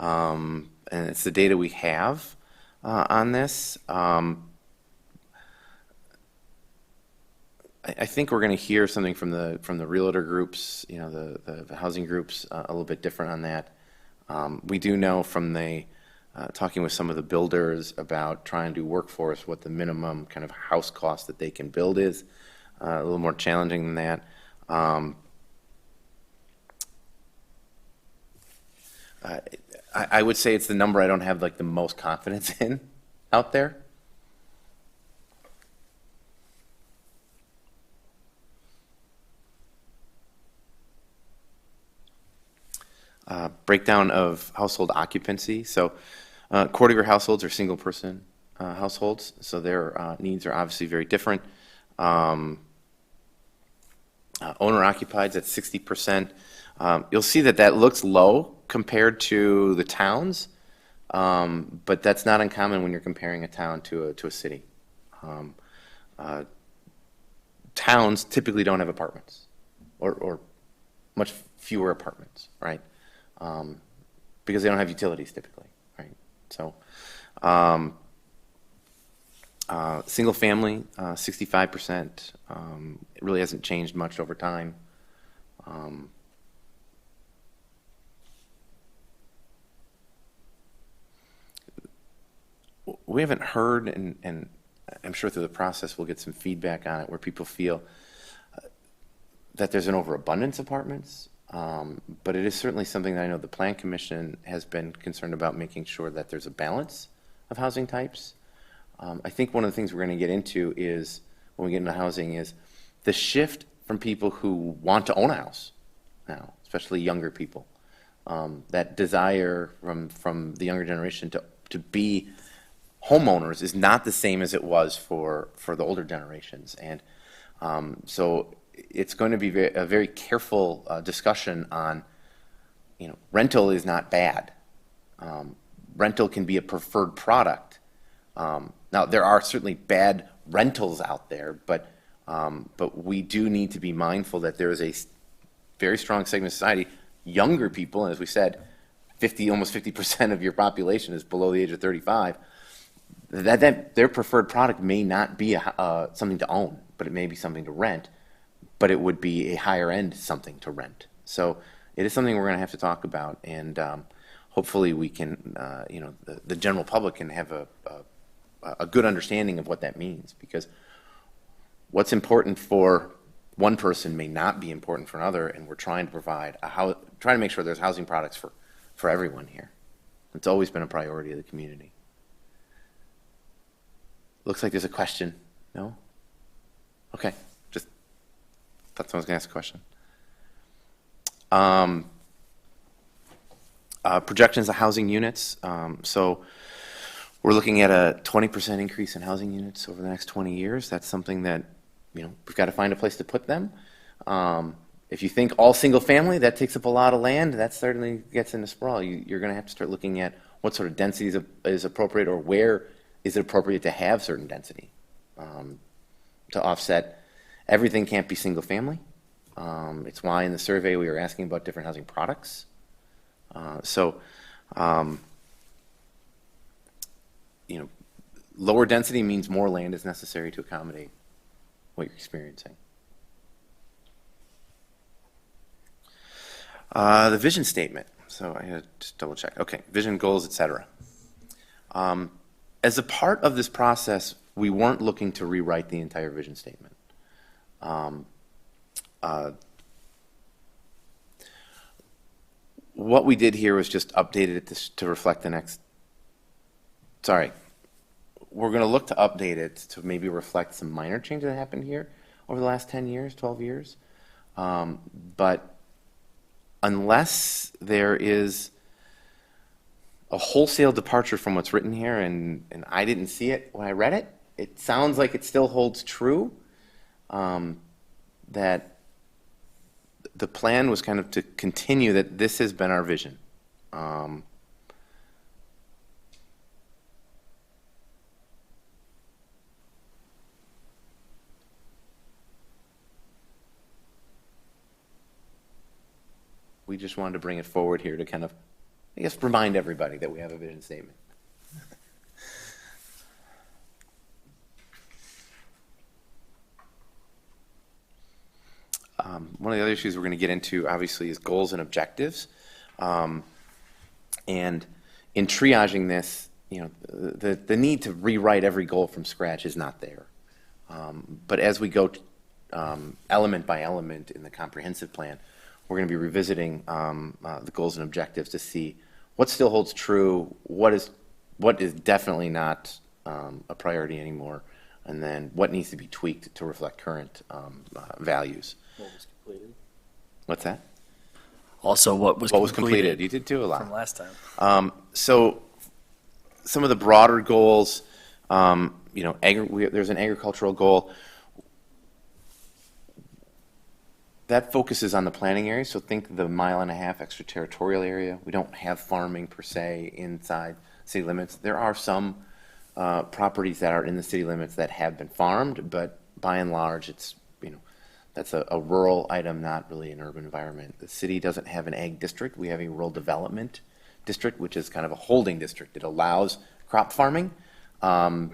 And it's the data we have on this. I think we're going to hear something from the realtor groups, you know, the housing groups, a little bit different on that. We do know from the talking with some of the builders about trying to do workforce what the minimum kind of house cost that they can build is. A little more challenging than that. I would say it's the number I don't have like the most confidence in out there. Breakdown of household occupancy. So courtier households are single person households, so their needs are obviously very different. Owner occupied at 60%. You'll see that looks low compared to the towns, but that's not uncommon when you're comparing a town to a city. Towns typically don't have apartments, or much fewer apartments, right? Because they don't have utilities typically, right? So, single family, 65%. It really hasn't changed much over time. We haven't heard, and I'm sure through the process we'll get some feedback on it, where people feel that there's an overabundance of apartments. But it is certainly something that I know the Plan Commission has been concerned about, making sure that there's a balance of housing types. I think one of the things we're going to get into is, when we get into housing, is the shift from people who want to own a house now, especially younger people. That desire from the younger generation to be homeowners is not the same as it was for the older generations. And so it's going to be a very careful discussion on, you know, rental is not bad. Rental can be a preferred product. Now, there are certainly bad rentals out there, but we do need to be mindful that there is a very strong segment of society, younger people, and as we said, almost 50% of your population is below the age of 35, that their preferred product may not be something to own, but it may be something to rent, but it would be a higher end something to rent. So it is something we're going to have to talk about, and hopefully we can, you know, the general public can have a good understanding of what that means, because what's important for one person may not be important for another, and we're trying to provide trying to make sure there's housing products for everyone here. It's always been a priority of the community. Looks like there's a question. No? Okay. Just thought someone was going to ask a question. Projections of housing units. So we're looking at a 20% increase in housing units over the next 20 years. That's something that, you know, we've got to find a place to put them. If you think all single family, that takes up a lot of land. That certainly gets into sprawl. You're going to have to start looking at what sort of density is appropriate, or where is it appropriate to have certain density to offset. Everything can't be single family. It's why in the survey we were asking about different housing products. You know, lower density means more land is necessary to accommodate what you're experiencing. The vision statement. So I had to just double check. Okay, vision, goals, etc. As a part of this process, we weren't looking to rewrite the entire vision statement. What we did here was just updated it to reflect the next. Sorry. we're going to look to update it to maybe reflect some minor changes that happened here over the last 10 years, 12 years. But unless there is a wholesale departure from what's written here, and I didn't see it when I read it, it sounds like it still holds true, that the plan was kind of to continue that this has been our vision. We just wanted to bring it forward here to kind of, I guess, remind everybody that we have a vision statement. One of the other issues we're going to get into, obviously, is goals and objectives. And in triaging this, you know, the need to rewrite every goal from scratch is not there. But as we go element by element in the comprehensive plan, we're going to be revisiting the goals and objectives to see what still holds true, what is definitely not a priority anymore, and then what needs to be tweaked to reflect current values. What was completed? What's that? Also, what was completed You did too a lot. from last time. So some of the broader goals, you know, there's an agricultural goal. That focuses on the planning area, so think the 1.5 mile extraterritorial area. We don't have farming per se inside city limits. There are some properties that are in the city limits that have been farmed, but by and large, it's, you know, that's a rural item, not really an urban environment. The city doesn't have an ag district. We have a rural development district, which is kind of a holding district. It allows crop farming, and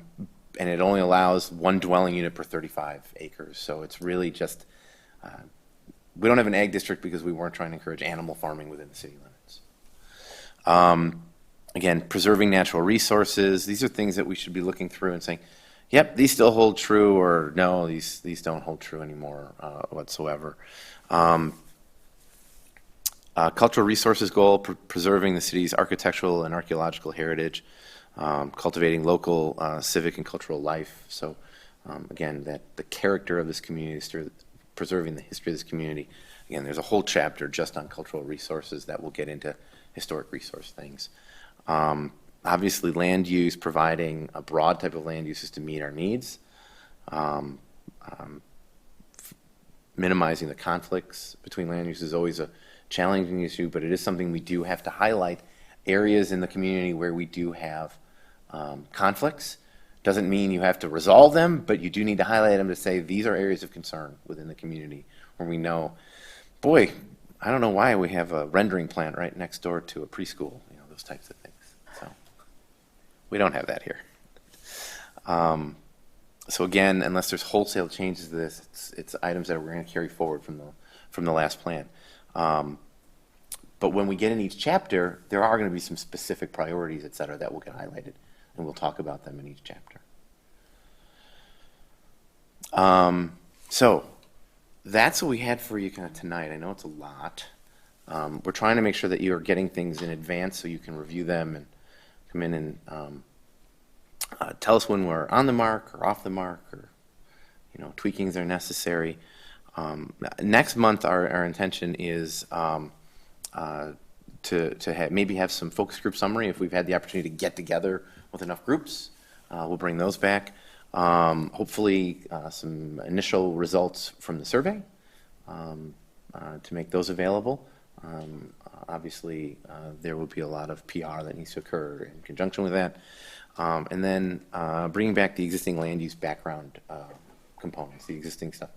it only allows 1 dwelling unit per 35 acres. So it's really just, we don't have an ag district because we weren't trying to encourage animal farming within the city limits. Again, preserving natural resources. These are things that we should be looking through and saying, yep, these still hold true, or no, these don't hold true anymore whatsoever. Cultural resources goal, preserving the city's architectural and archaeological heritage, cultivating local civic and cultural life. So again, that the character of this community, preserving the history of this community. Again, there's a whole chapter just on cultural resources that will get into historic resource things. Obviously, land use, providing a broad type of land uses to meet our needs. Minimizing the conflicts between land use is always a challenging issue, but it is something we do have to highlight. Areas in the community where we do have conflicts doesn't mean you have to resolve them, but you do need to highlight them to say these are areas of concern within the community where we know, boy, I don't know why we have a rendering plant right next door to a preschool, you know, those types of things. So we don't have that here. So again, unless there's wholesale changes to this, it's items that we're going to carry forward from the last plan. But when we get in each chapter, there are going to be some specific priorities, et cetera, that will get highlighted, and we'll talk about them in each chapter. So that's what we had for you kind of tonight. I know it's a lot. We're trying to make sure that you are getting things in advance so you can review them and come in and tell us when we're on the mark or off the mark, or, you know, tweakings are necessary. Next month, our intention is to maybe have some focus group summary. If we've had the opportunity to get together with enough groups, we'll bring those back. Hopefully, some initial results from the survey to make those available. Obviously, there will be a lot of PR that needs to occur in conjunction with that. And then bringing back the existing land use background components, the existing stuff.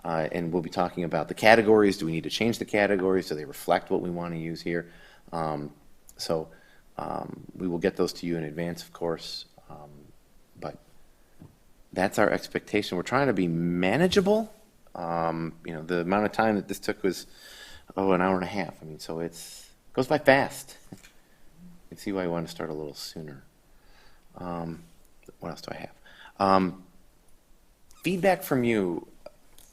And we'll be talking about the categories. Do we need to change the categories so they reflect what we want to use here? So we will get those to you in advance, of course. But that's our expectation. We're trying to be manageable. You know, the amount of time that this took was, an hour and a half. I mean, so it goes by fast. You can see why I want to start a little sooner. What else do I have? Feedback from you.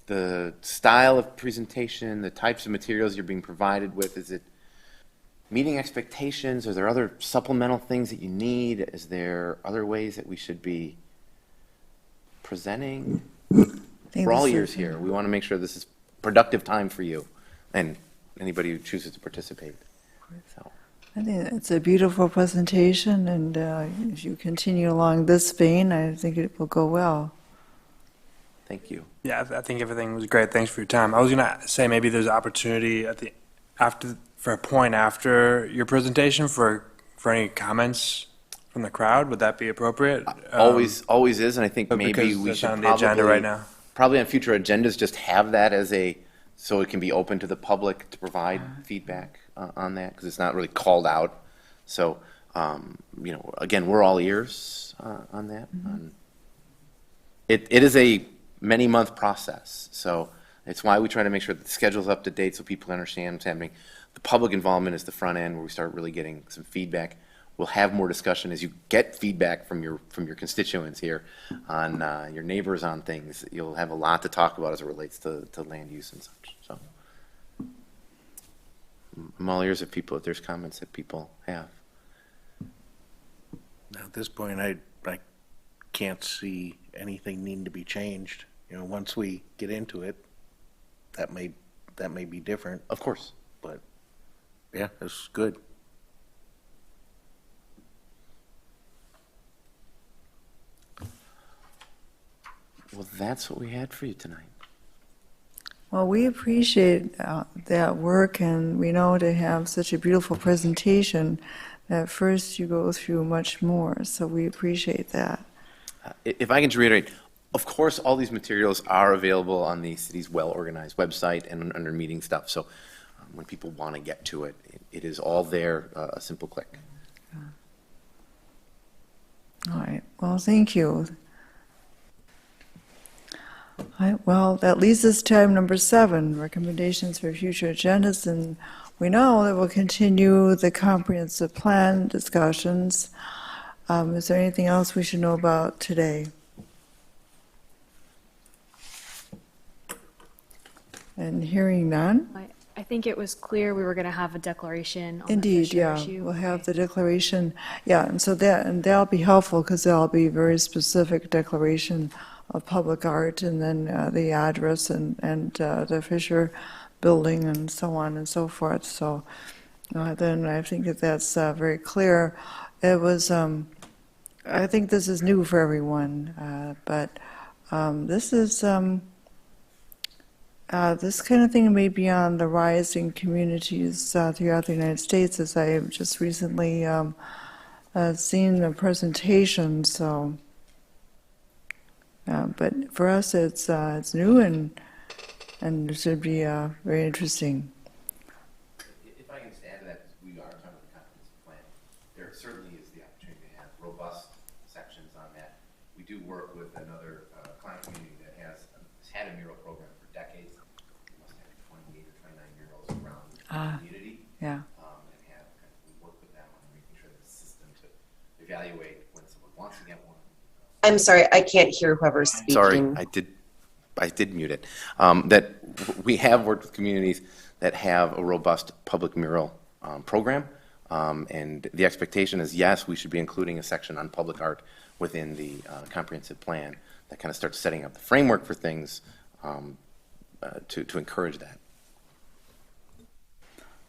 The style of presentation, the types of materials you're being provided with, is it meeting expectations? Are there other supplemental things that you need? Is there other ways that we should be presenting? think We're all this is- ears here. We want to make sure this is productive time for you and anybody who chooses to participate. So, I think it's a beautiful presentation, and if you continue along this vein, I think it will go well. thank you. Yeah, I think everything was great. Thanks for your time. I was gonna say maybe there's opportunity for a point after your presentation for any comments from the crowd. Would that be appropriate? Always is, and I think But maybe because we that's should on the agenda right now. probably on future agendas, just have that so it can be open to the public to provide feedback on that, because it's not really called out. So, again, we're all ears on that. It is a many-month process, so it's why we try to make sure that the schedule's up to date so people understand what's happening. The public involvement is the front end where we start really getting some feedback. We'll have more discussion as you get feedback from your constituents here on your neighbors on things. You'll have a lot to talk about as it relates to land use and such. So I'm all ears if there's comments that people have. Now, at this point, I can't see anything needing to be changed. Once we get into it, that may be different, Of course. but yeah, it's good. Well, that's what we had for you tonight. Well, we appreciate that work, and we know to have such a beautiful presentation, at first you go through much more, so we appreciate that. If I can just reiterate, of course, all these materials are available on the city's well-organized website and under meeting stuff. So when people want to get to it, it is all there, a simple click. All right, well, thank you. All right, well, that leads us to item number 7, recommendations for future agendas, and we know that we'll continue the comprehensive plan discussions. Is there anything else we should know about today? And hearing none? I think it was clear we were going to have a declaration on the Indeed, Fischer yeah, issue. we'll have the declaration, yeah, and so that'll be helpful, because that'll be very specific declaration of public art, and then the address and the Fischer building and so on and so forth, so then I think that's very clear. It was, I think this is new for everyone, but this is, this kind of thing may be on the rise in communities throughout the United States, as I have just recently seen the presentation. So, but for us, it's new and it should be very interesting. If I can just add to that, because we are talking about the comprehensive plan, there certainly is the opportunity to have robust sections on that. We do work with another client community that has had a mural program for decades. We must have 28 or 29 murals around the community. Yeah. We work with them on making sure the system to evaluate when someone wants to get one. I'm sorry, I can't hear whoever's speaking. Sorry, I did mute it. That we have worked with communities that have a robust public mural program, and the expectation is, yes, we should be including a section on public art within the comprehensive plan that kind of starts setting up the framework for things to encourage that.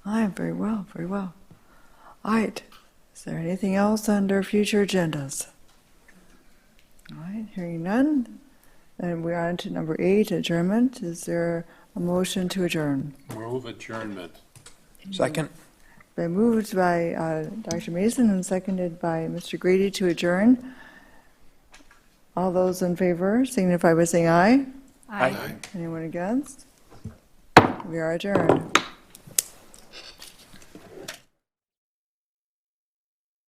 All right, very well, very well. All right, is there anything else under future agendas? All right, hearing none, and we're on to number 8, adjournment. Is there a motion to adjourn? Move adjournment. Second. Been moved by Dr. Mason and seconded by Mr. Grady to adjourn. All those in favor signify by saying aye. Aye. Anyone against? We are adjourned.